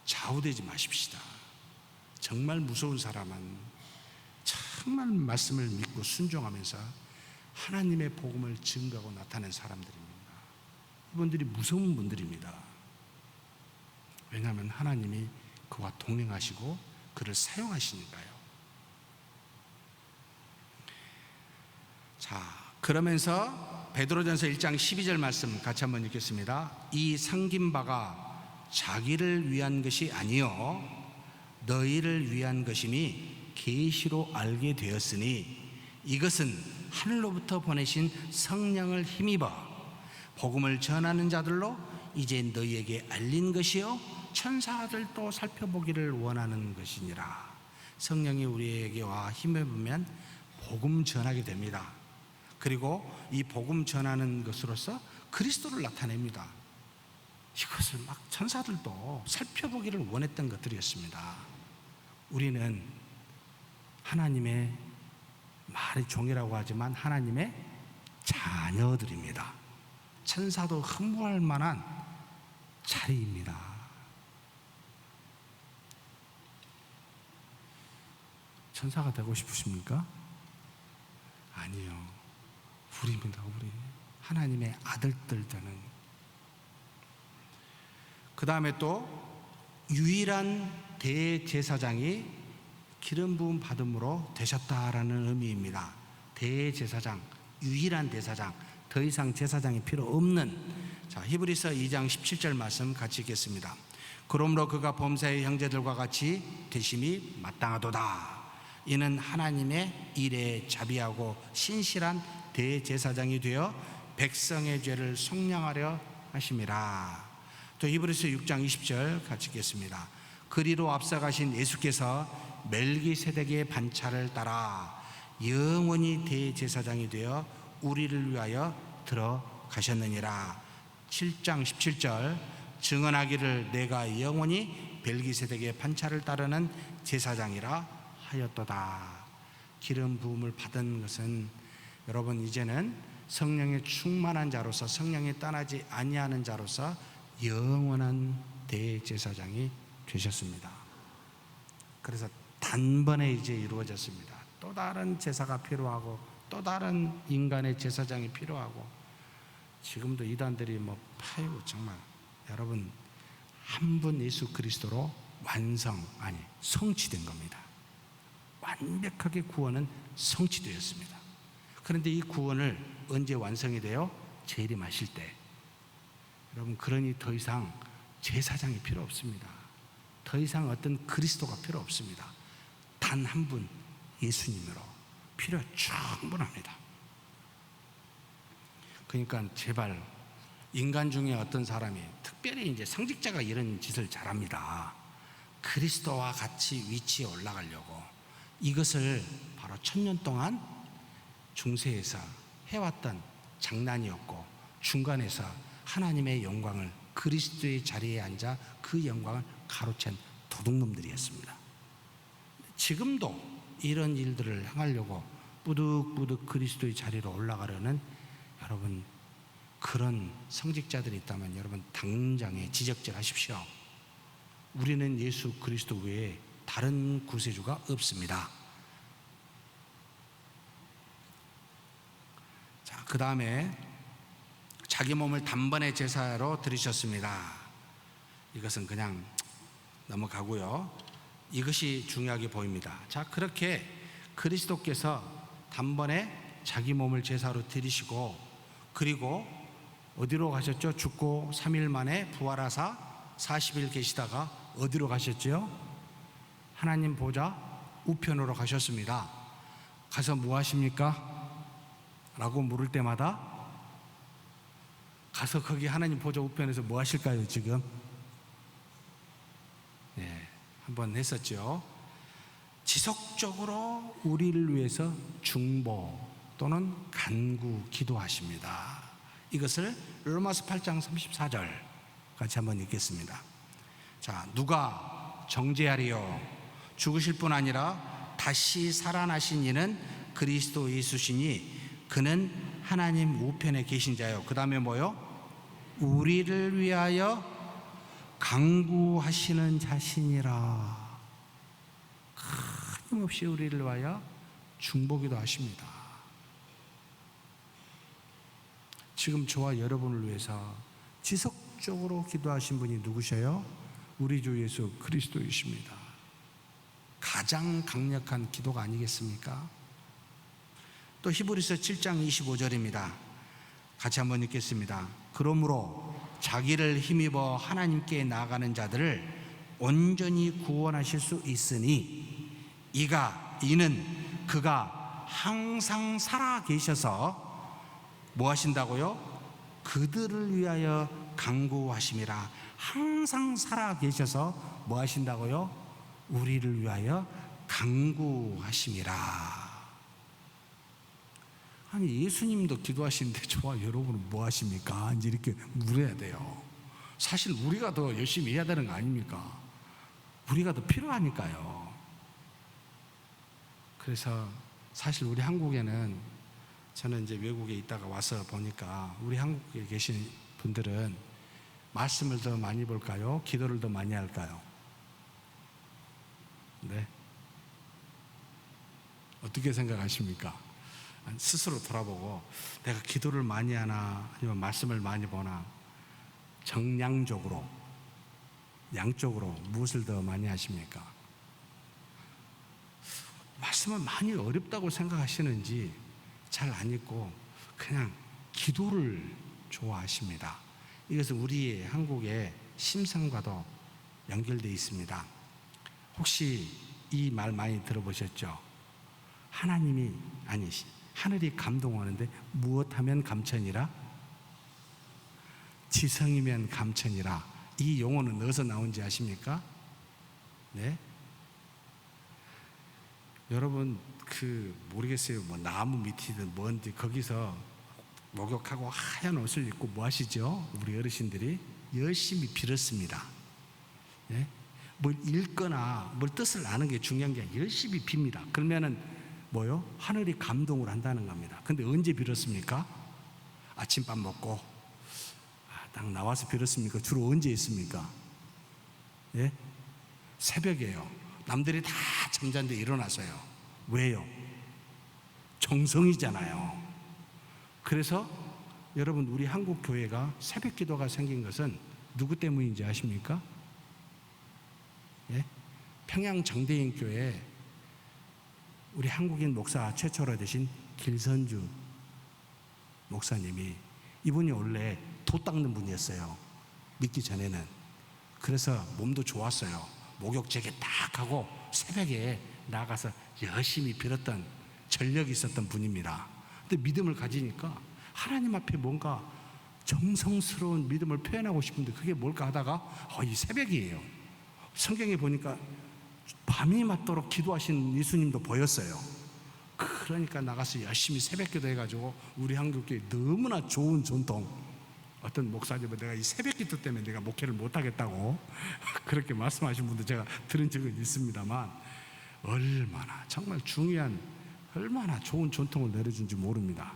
좌우되지 마십시다. 정말 무서운 사람은 정말 말씀을 믿고 순종하면서 하나님의 복음을 증거하고 나타낸 사람들입니다. 이분들이 무서운 분들입니다. 왜냐하면 하나님이 그와 동행하시고 그를 사용하시니까요. 자, 그러면서 베드로전서 1장 12절 말씀 같이 한번 읽겠습니다. 이 섬긴 바가 자기를 위한 것이 아니요 너희를 위한 것임이 계시로 알게 되었으니 이것은 하늘로부터 보내신 성령을 힘입어 복음을 전하는 자들로 이제 너희에게 알린 것이요 천사들도 살펴보기를 원하는 것이니라. 성령이 우리에게 와 힘입으면 복음 전하게 됩니다. 그리고 이 복음 전하는 것으로서 그리스도를 나타냅니다. 이것을 막 천사들도 살펴보기를 원했던 것들이었습니다. 우리는 하나님의 말이 종이라고 하지만 하나님의 자녀들입니다. 천사도 흠모할 만한 자리입니다. 천사가 되고 싶으십니까? 아니요. 우리입니다. 우리 하나님의 아들들 되는. 그 다음에 또 유일한 대제사장이 기름 부음 받음으로 되셨다라는 의미입니다. 대제사장, 유일한 대사장, 더 이상 제사장이 필요 없는. 자, 히브리서 2장 17절 말씀 같이 읽겠습니다. 그러므로 그가 범사의 형제들과 같이 되심이 마땅하도다. 이는 하나님의 일에 자비하고 신실한 대제사장이 되어 백성의 죄를 속량하려 하심이라. 또 히브리서 6장 20절 같이 읽겠습니다. 그리로 앞서가신 예수께서 멜기세덱의 반차를 따라 영원히 대제사장이 되어 우리를 위하여 들어가셨느니라. 7장 17절 증언하기를 내가 영원히 멜기세덱의 반차를 따르는 제사장이라 하였도다. 기름 부음을 받은 것은 여러분 이제는 성령에 충만한 자로서 성령에 떠나지 아니하는 자로서 영원한 대제사장이 되셨습니다. 그래서 단번에 이제 이루어졌습니다. 또 다른 제사가 필요하고 또 다른 인간의 제사장이 필요하고 지금도 이단들이 뭐 파이고 정말 여러분 한 분 예수 그리스도로 성취된 겁니다. 완벽하게 구원은 성취되었습니다. 그런데 이 구원을 언제 완성이 돼요? 재림하실 때. 여러분 그러니 더 이상 제사장이 필요 없습니다. 더 이상 어떤 그리스도가 필요 없습니다. 단 한 분 예수님으로 필요 충분합니다. 그러니까 제발 인간 중에 어떤 사람이, 특별히 이제 성직자가 이런 짓을 잘합니다. 그리스도와 같이 위치에 올라가려고 이것을 바로 1000년 동안 중세에서 해왔던 장난이었고, 중간에서 하나님의 영광을, 그리스도의 자리에 앉아 그 영광을 가로챈 도둑놈들이었습니다. 지금도 이런 일들을 행하려고 뿌득뿌득 그리스도의 자리로 올라가려는 여러분, 그런 성직자들이 있다면 여러분 당장에 지적질 하십시오. 우리는 예수 그리스도 외에 다른 구세주가 없습니다. 자, 그 다음에 자기 몸을 단번에 제사로 드리셨습니다. 이것은 그냥 넘어가고요. 이것이 중요하게 보입니다. 자, 그렇게 그리스도께서 단번에 자기 몸을 제사로 드리시고, 그리고 어디로 가셨죠? 죽고 3일 만에 부활하사 40일 계시다가 어디로 가셨죠? 하나님 보좌 우편으로 가셨습니다. 가서 뭐 하십니까? 라고 물을 때마다 가서 거기 하나님 보좌 우편에서 뭐 하실까요 지금? 네, 한번 했었죠. 지속적으로 우리를 위해서 중보 또는 간구 기도하십니다. 이것을 로마서 8장 34절 같이 한번 읽겠습니다. 자, 누가 정죄하리요? 죽으실 뿐 아니라 다시 살아나신 이는 그리스도 예수시니 그는 하나님 우편에 계신 자요. 그 다음에 뭐요? 우리를 위하여 간구하시는 자신이라. 끊임없이 우리를 위하여 중보기도 하십니다. 지금 저와 여러분을 위해서 지속적으로 기도하신 분이 누구셔요? 우리 주 예수 그리스도이십니다. 가장 강력한 기도가 아니겠습니까? 또 히브리서 7장 25절입니다. 같이 한번 읽겠습니다. 그러므로 자기를 힘입어 하나님께 나아가는 자들을 온전히 구원하실 수 있으니 이는 그가 항상 살아 계셔서 뭐 하신다고요? 그들을 위하여 간구하심이라. 항상 살아 계셔서 뭐 하신다고요? 우리를 위하여 간구하심이라. 아니, 예수님도 기도하시는데 저와 여러분은 뭐 하십니까? 이제 이렇게 물어야 돼요. 사실 우리가 더 열심히 해야 되는 거 아닙니까? 우리가 더 필요하니까요. 그래서 사실 우리 한국에는, 저는 이제 외국에 있다가 와서 보니까 우리 한국에 계신 분들은 말씀을 더 많이 볼까요? 기도를 더 많이 할까요? 네. 어떻게 생각하십니까? 스스로 돌아보고 내가 기도를 많이 하나 아니면 말씀을 많이 보나, 정량적으로, 양쪽으로 무엇을 더 많이 하십니까? 말씀은 많이 어렵다고 생각하시는지 잘 안 읽고 그냥 기도를 좋아하십니다. 이것은 우리의 한국의 심성과도 연결되어 있습니다. 혹시 이 말 많이 들어보셨죠? 하늘이 감동하는데 무엇하면 감천이라? 지성이면 감천이라. 이 용어는 어디서 나온지 아십니까? 네? 여러분 모르겠어요. 뭐 나무 밑이든 뭔지 거기서 목욕하고 하얀 옷을 입고 뭐 하시죠? 우리 어르신들이 열심히 빌었습니다. 네? 뭘 읽거나 뭘 뜻을 아는 게 중요한 게 아니라 열심히 빕니다. 그러면은 뭐요? 하늘이 감동을 한다는 겁니다. 근데 언제 빌었습니까? 아침밥 먹고 딱 나와서 빌었습니까? 주로 언제 했습니까? 예? 새벽에요. 남들이 다 잠잔데 일어나서요. 왜요? 정성이잖아요. 그래서 여러분, 우리 한국 교회가 새벽 기도가 생긴 것은 누구 때문인지 아십니까? 예? 평양 정대인 교회 우리 한국인 목사 최초로 되신 길선주 목사님이, 이분이 원래 도 닦는 분이었어요. 믿기 전에는. 그래서 몸도 좋았어요. 목욕 재개 딱 하고 새벽에 나가서 열심히 빌었던 전력이 있었던 분입니다. 근데 믿음을 가지니까 하나님 앞에 뭔가 정성스러운 믿음을 표현하고 싶은데 그게 뭘까 하다가 이 새벽이에요. 성경에 보니까 밤이 맞도록 기도하신 예수님도 보였어요. 그러니까 나가서 열심히 새벽기도 해가지고 우리 한국교회 너무나 좋은 전통, 어떤 목사님은 내가 이 새벽기도 때문에 내가 목회를 못하겠다고 그렇게 말씀하신 분도 제가 들은 적은 있습니다만, 얼마나 정말 중요한, 얼마나 좋은 전통을 내려준지 모릅니다.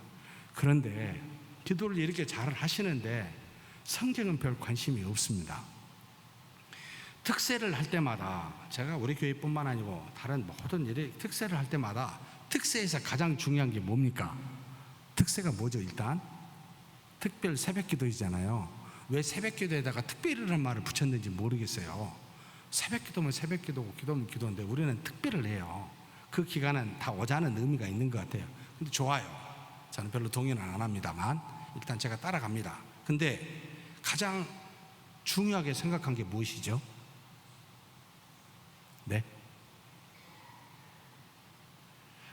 그런데 기도를 이렇게 잘 하시는데 성경은 별 관심이 없습니다. 특세를 할 때마다, 제가 우리 교회뿐만 아니고 다른 모든 일에 특세를 할 때마다 특세에서 가장 중요한 게 뭡니까? 특세가 뭐죠? 일단 특별 새벽기도이잖아요. 왜 새벽기도에다가 특별이라는 말을 붙였는지 모르겠어요. 새벽기도면 새벽기도고 기도면 기도인데 우리는 특별을 해요. 그 기간은 다 오자는 의미가 있는 것 같아요. 근데 좋아요. 저는 별로 동의는 안 합니다만 일단 제가 따라갑니다. 근데 가장 중요하게 생각한 게 무엇이죠? 네?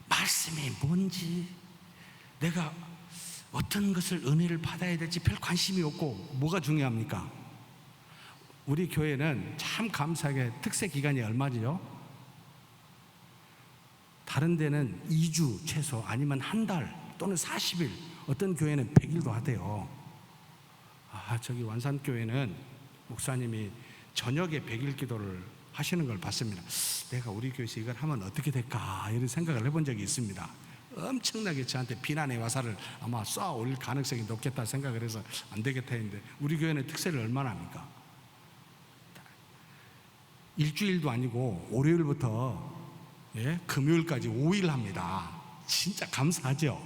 말씀이 뭔지, 내가 어떤 것을 은혜를 받아야 될지 별 관심이 없고, 뭐가 중요합니까? 우리 교회는 참 감사하게 특세 기간이 얼마죠? 다른 데는 2주 최소, 아니면 한 달 또는 40일, 어떤 교회는 100일도 하대요. 저기 완산교회는 목사님이 저녁에 100일 기도를 하시는 걸 봤습니다. 내가 우리 교회에서 이걸 하면 어떻게 될까 이런 생각을 해본 적이 있습니다. 엄청나게 저한테 비난의 화살을 아마 쏘아 올릴 가능성이 높겠다 생각을 해서 안 되겠다 했는데, 우리 교회는 특세를 얼마나 합니까? 일주일도 아니고 월요일부터 금요일까지 5일 합니다. 진짜 감사하죠?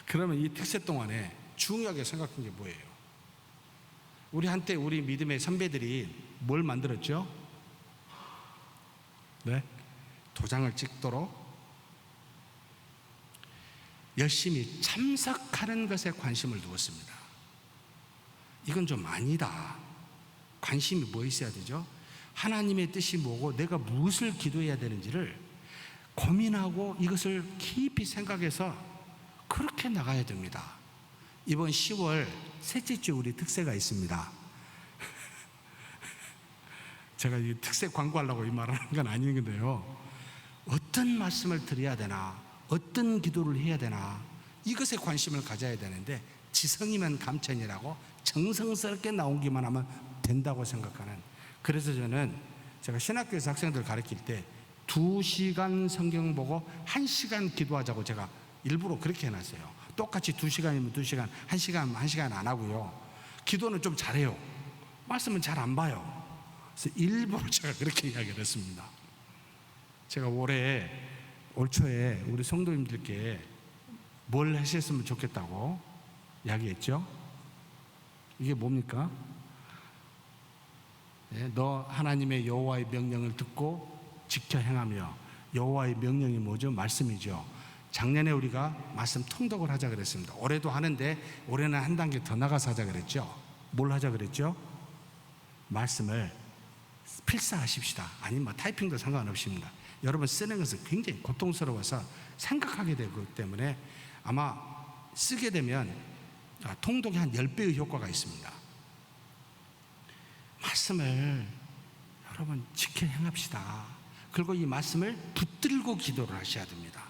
그러면 이 특세 동안에 중요하게 생각한 게 뭐예요? 우리 한때 우리 믿음의 선배들이 뭘 만들었죠? 네? 도장을 찍도록 열심히 참석하는 것에 관심을 두었습니다. 이건 좀 아니다. 관심이 뭐 있어야 되죠? 하나님의 뜻이 뭐고 내가 무엇을 기도해야 되는지를 고민하고 이것을 깊이 생각해서 그렇게 나가야 됩니다. 이번 10월 셋째 주 우리 특세가 있습니다. 제가 이 특세 광고하려고 이 말을 하는 건 아닌데요, 어떤 말씀을 드려야 되나, 어떤 기도를 해야 되나, 이것에 관심을 가져야 되는데 지성이면 감천이라고 정성스럽게 나오기만 하면 된다고 생각하는, 그래서 저는 제가 신학교에서 학생들 가르칠 때 2시간 성경 보고 1시간 기도하자고 제가 일부러 그렇게 해놨어요. 똑같이 2시간이면 2시간, 1시간, 1시간 안 하고요. 기도는 좀 잘해요. 말씀은 잘 안 봐요. 그래서 일부러 제가 그렇게 이야기를 했습니다. 제가 올 초에 우리 성도님들께 뭘 하셨으면 좋겠다고 이야기했죠. 이게 뭡니까? 너 하나님의 여호와의 명령을 듣고 지켜 행하며, 여호와의 명령이 뭐죠? 말씀이죠. 작년에 우리가 말씀 통독을 하자 그랬습니다. 올해도 하는데 올해는 한 단계 더 나가서 하자 그랬죠. 뭘 하자 그랬죠? 말씀을 필사하십시다. 아니면 타이핑도 상관없습니다. 여러분 쓰는 것은 굉장히 고통스러워서 생각하게 되기 때문에 아마 쓰게 되면 통독이 한 10배의 효과가 있습니다. 말씀을 여러분 지켜 행합시다. 그리고 이 말씀을 붙들고 기도를 하셔야 됩니다.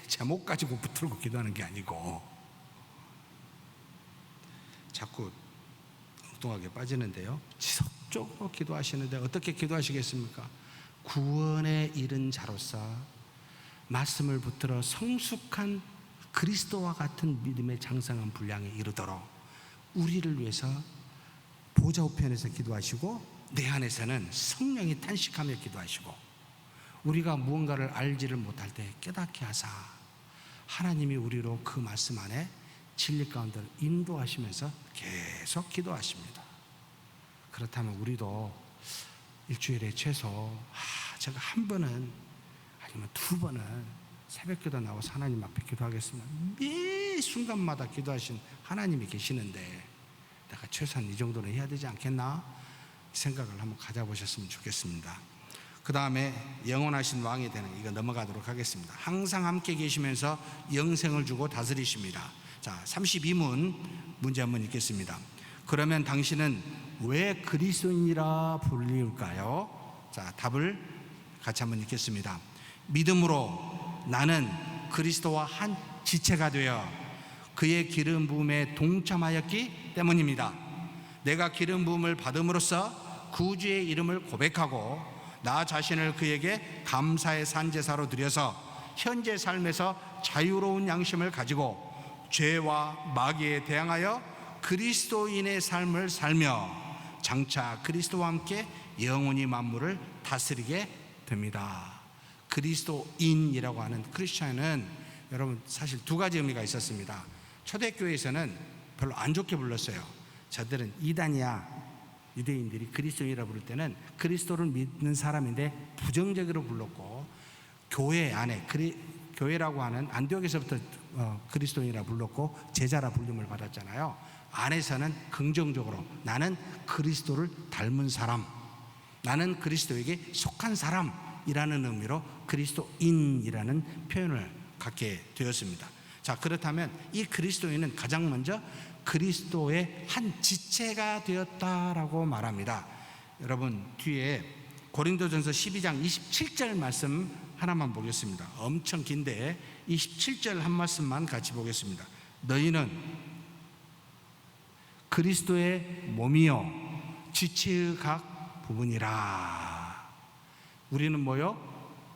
제목 가지고 붙들고 기도하는 게 아니고. 자꾸 엉뚱하게 빠지는데요, 지속적으로 기도하시는데 어떻게 기도하시겠습니까? 구원에 이른 자로서 말씀을 붙들어 성숙한 그리스도와 같은 믿음의 장성한 분량에 이르도록 우리를 위해서 보좌 우편에서 기도하시고, 내 안에서는 성령이 탄식하며 기도하시고, 우리가 무언가를 알지를 못할 때 깨닫게 하사 하나님이 우리로 그 말씀 안에 진리 가운데 인도하시면서 계속 기도하십니다. 그렇다면 우리도 일주일에 최소 제가 한 번은 아니면 2번은 새벽기도 나와서 하나님 앞에 기도하겠습니다. 매 순간마다 기도하신 하나님이 계시는데 내가 최소한 이 정도는 해야 되지 않겠나 생각을 한번 가져보셨으면 좋겠습니다. 그 다음에 영원하신 왕이 되는 이거 넘어가도록 하겠습니다. 항상 함께 계시면서 영생을 주고 다스리십니다. 자, 32문 문제 한번 읽겠습니다. 그러면 당신은 왜 그리스도인이라 불릴까요? 자, 답을 같이 한번 읽겠습니다. 믿음으로 나는 그리스도와 한 지체가 되어 그의 기름 부음에 동참하였기 때문입니다. 내가 기름 부음을 받음으로써 구주의 이름을 고백하고 나 자신을 그에게 감사의 산제사로 드려서 현재 삶에서 자유로운 양심을 가지고 죄와 마귀에 대항하여 그리스도인의 삶을 살며 장차 그리스도와 함께 영원히 만물을 다스리게 됩니다. 그리스도인이라고 하는 크리스천은 여러분 사실 두 가지 의미가 있었습니다. 초대교회에서는 별로 안 좋게 불렀어요. 저들은 이단이야. 유대인들이 그리스도인이라고 부를 때는 그리스도를 믿는 사람인데 부정적으로 불렀고, 교회 안에 교회라고 하는 안디옥에서부터 그리스도인이라 불렀고 제자라 불림을 받았잖아요. 안에서는 긍정적으로 나는 그리스도를 닮은 사람, 나는 그리스도에게 속한 사람이라는 의미로 그리스도인이라는 표현을 갖게 되었습니다. 자, 그렇다면 이 그리스도인은 가장 먼저 그리스도의 한 지체가 되었다라고 말합니다. 여러분 뒤에 고린도전서 12장 27절 말씀 하나만 보겠습니다. 엄청 긴데 27절 한 말씀만 같이 보겠습니다. 너희는 그리스도의 몸이요 지체의 각 부분이라. 우리는 뭐요?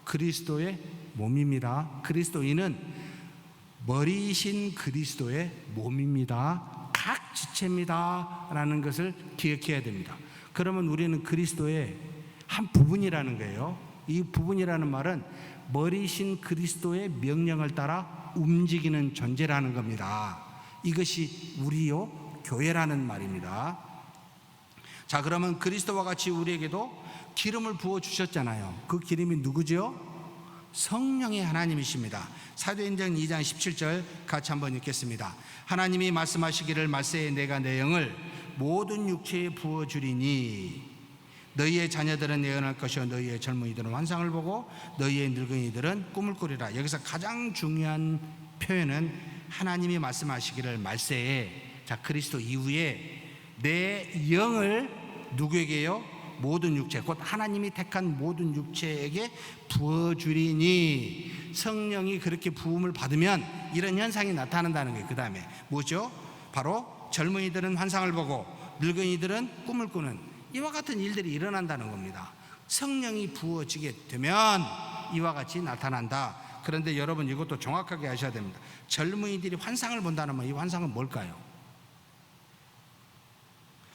그리스도의 몸입니다. 그리스도인은 머리이신 그리스도의 몸입니다. 각 지체입니다 라는 것을 기억해야 됩니다. 그러면 우리는 그리스도의 한 부분이라는 거예요. 이 부분이라는 말은 머리이신 그리스도의 명령을 따라 움직이는 존재라는 겁니다. 이것이 우리요 교회라는 말입니다. 자, 그러면 그리스도와 같이 우리에게도 기름을 부어 주셨잖아요. 그 기름이 누구죠? 성령의 하나님이십니다. 사도행전 2장 17절 같이 한번 읽겠습니다. 하나님이 말씀하시기를 말세에 내가 내 영을 모든 육체에 부어주리니 너희의 자녀들은 예언할 것이요 너희의 젊은이들은 환상을 보고 너희의 늙은이들은 꿈을 꾸리라. 여기서 가장 중요한 표현은 하나님이 말씀하시기를 말세에, 자, 그리스도 이후에 내 영을 누구에게요? 모든 육체, 곧 하나님이 택한 모든 육체에게 부어주리니. 성령이 그렇게 부음을 받으면 이런 현상이 나타난다는 거예요. 그 다음에 뭐죠? 바로 젊은이들은 환상을 보고 늙은이들은 꿈을 꾸는 이와 같은 일들이 일어난다는 겁니다. 성령이 부어지게 되면 이와 같이 나타난다. 그런데 여러분 이것도 정확하게 아셔야 됩니다. 젊은이들이 환상을 본다는 말, 이 환상은 뭘까요?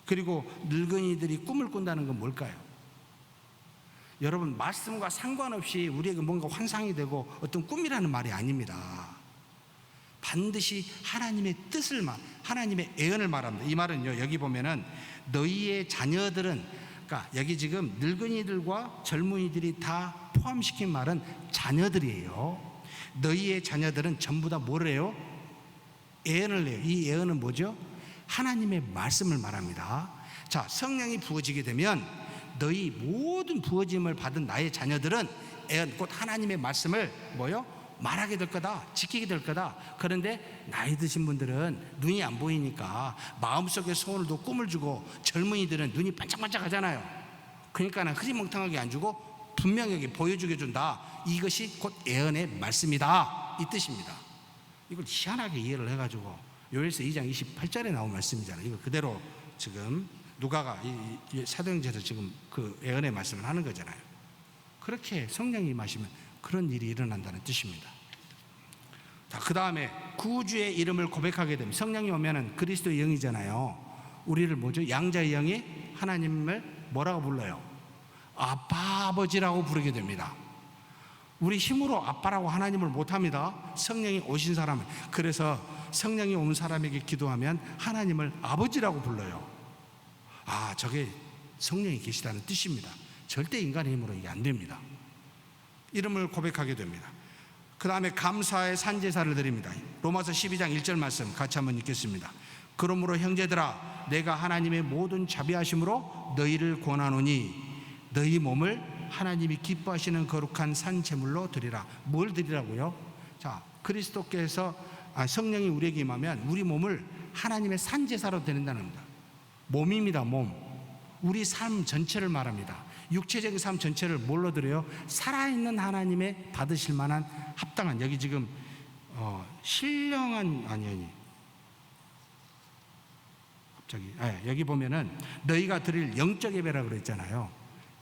그리고 늙은이들이 꿈을 꾼다는 건 뭘까요? 여러분 말씀과 상관없이 우리에게 뭔가 환상이 되고 어떤 꿈이라는 말이 아닙니다. 반드시 하나님의 뜻을 하나님의 예언을 말합니다. 이 말은요, 여기 보면은 너희의 자녀들은, 그러니까 여기 지금 늙은이들과 젊은이들이 다 포함시킨 말은 자녀들이에요. 너희의 자녀들은 전부 다 뭐를 해요? 예언을 해요. 이 예언은 뭐죠? 하나님의 말씀을 말합니다. 자, 성령이 부어지게 되면 너희 모든 부어짐을 받은 나의 자녀들은 예언, 곧 하나님의 말씀을 뭐요? 말하게 될 거다, 지키게 될 거다. 그런데 나이 드신 분들은 눈이 안 보이니까 마음속에 소원을 두고 꿈을 주고, 젊은이들은 눈이 반짝반짝 하잖아요. 그러니까 흐리멍텅하게 안 주고 분명하게 보여주게 준다. 이것이 곧 예언의 말씀이다, 이 뜻입니다. 이걸 희한하게 이해를 해가지고 요엘서 2장 28절에 나온 말씀이잖아요. 이거 그대로 지금 누가가 이 사도행전에서 지금 그 예언의 말씀을 하는 거잖아요. 그렇게 성령이 임하시면 그런 일이 일어난다는 뜻입니다. 자, 그 다음에 구주의 이름을 고백하게 됩니다. 성령이 오면은 그리스도의 영이잖아요. 우리를 뭐죠? 양자의 영이 하나님을 뭐라고 불러요? 아빠, 아버지라고 부르게 됩니다. 우리 힘으로 아빠라고 하나님을 못합니다. 성령이 오신 사람은. 그래서 성령이 온 사람에게 기도하면 하나님을 아버지라고 불러요. 아, 저게 성령이 계시다는 뜻입니다. 절대 인간의 힘으로 이게 안 됩니다. 이름을 고백하게 됩니다. 그 다음에 감사의 산제사를 드립니다. 로마서 12장 1절 말씀 같이 한번 읽겠습니다. 그러므로 형제들아, 내가 하나님의 모든 자비하심으로 너희를 권하노니 너희 몸을 하나님이 기뻐하시는 거룩한 산 제물로 드리라. 뭘 드리라고요? 자, 그리스도께서 성령이 우리에게 임하면 우리 몸을 하나님의 산 제사로 드린다는 겁니다. 몸입니다. 몸. 우리 삶 전체를 말합니다. 육체적인 삶 전체를 뭘로 드려요? 살아있는 하나님의 받으실 만한 합당한, 여기 지금 신령한, 아니 갑자기 여기 보면은 너희가 드릴 영적 예배라 그랬잖아요.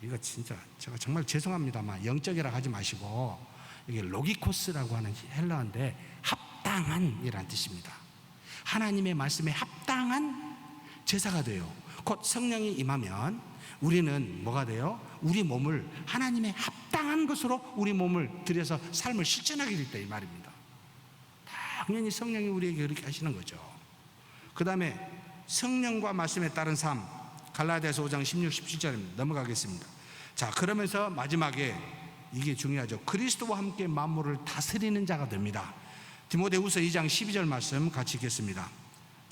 이거 진짜 제가 정말 죄송합니다만 영적이라 하지 마시고, 이게 로기코스라고 하는 헬라어인데 합당한이라는 뜻입니다. 하나님의 말씀에 합당한 제사가 돼요. 곧 성령이 임하면 우리는 뭐가 돼요? 우리 몸을 하나님의 합당한 것으로 우리 몸을 들여서 삶을 실천하게 됐다, 이 말입니다. 당연히 성령이 우리에게 그렇게 하시는 거죠. 그 다음에 성령과 말씀에 따른 삶, 갈라디아서 5장 16, 17절입니다. 넘어가겠습니다. 자, 그러면서 마지막에 이게 중요하죠. 그리스도와 함께 만물을 다스리는 자가 됩니다. 디모데후서 2장 12절 말씀 같이 읽겠습니다.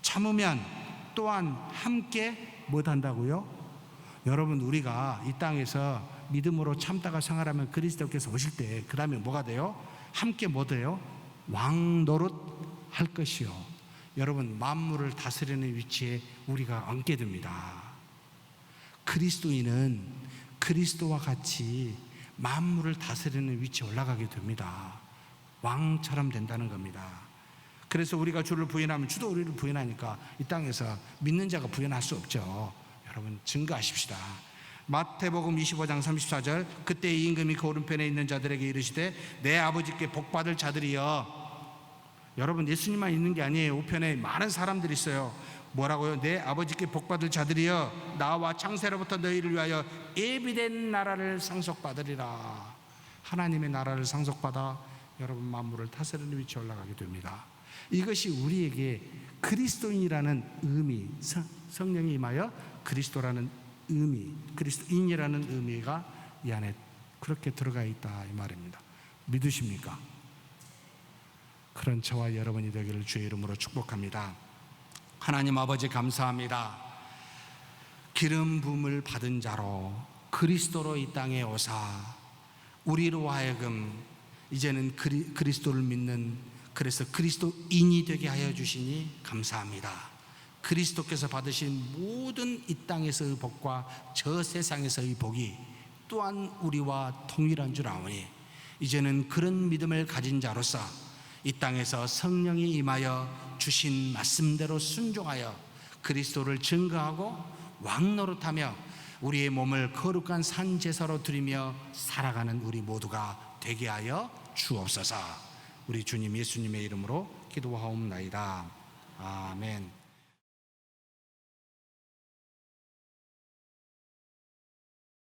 참으면 또한 함께 못한다고요? 여러분, 우리가 이 땅에서 믿음으로 참다가 생활하면 그리스도께서 오실 때 그 다음에 뭐가 돼요? 함께 뭐 돼요? 왕노릇 할 것이요. 여러분, 만물을 다스리는 위치에 우리가 앉게 됩니다. 그리스도인은 그리스도와 같이 만물을 다스리는 위치에 올라가게 됩니다. 왕처럼 된다는 겁니다. 그래서 우리가 주를 부인하면 주도 우리를 부인하니까 이 땅에서 믿는 자가 부인할 수 없죠. 여러분, 증거하십시다. 마태복음 25장 34절, 그때 이 임금이 그 오른편에 있는 자들에게 이르시되 내 아버지께 복받을 자들이여. 여러분, 예수님만 있는 게 아니에요. 우편에 많은 사람들이 있어요. 뭐라고요? 내 아버지께 복받을 자들이여, 나와 창세로부터 너희를 위하여 예비된 나라를 상속받으리라. 하나님의 나라를 상속받아 여러분 만물을 다스리는 위치에 올라가게 됩니다. 이것이 우리에게 그리스도인이라는 의미, 성령이 임하여 그리스도라는 의미, 그리스도인이라는 의미가 이 안에 그렇게 들어가 있다, 이 말입니다. 믿으십니까? 그런 저와 여러분이 되기를 주의 이름으로 축복합니다. 하나님 아버지, 감사합니다. 기름 부음을 받은 자로 그리스도로 이 땅에 오사 우리로 하여금 이제는 그리스도를 믿는, 그래서 그리스도인이 되게 하여 주시니 감사합니다. 그리스도께서 받으신 모든 이 땅에서의 복과 저 세상에서의 복이 또한 우리와 동일한 줄 아오니 이제는 그런 믿음을 가진 자로서 이 땅에서 성령이 임하여 주신 말씀대로 순종하여 그리스도를 증거하고 왕노릇하며 우리의 몸을 거룩한 산 제사로 드리며 살아가는 우리 모두가 되게 하여 주옵소서. 우리 주님 예수님의 이름으로 기도하옵나이다. 아멘.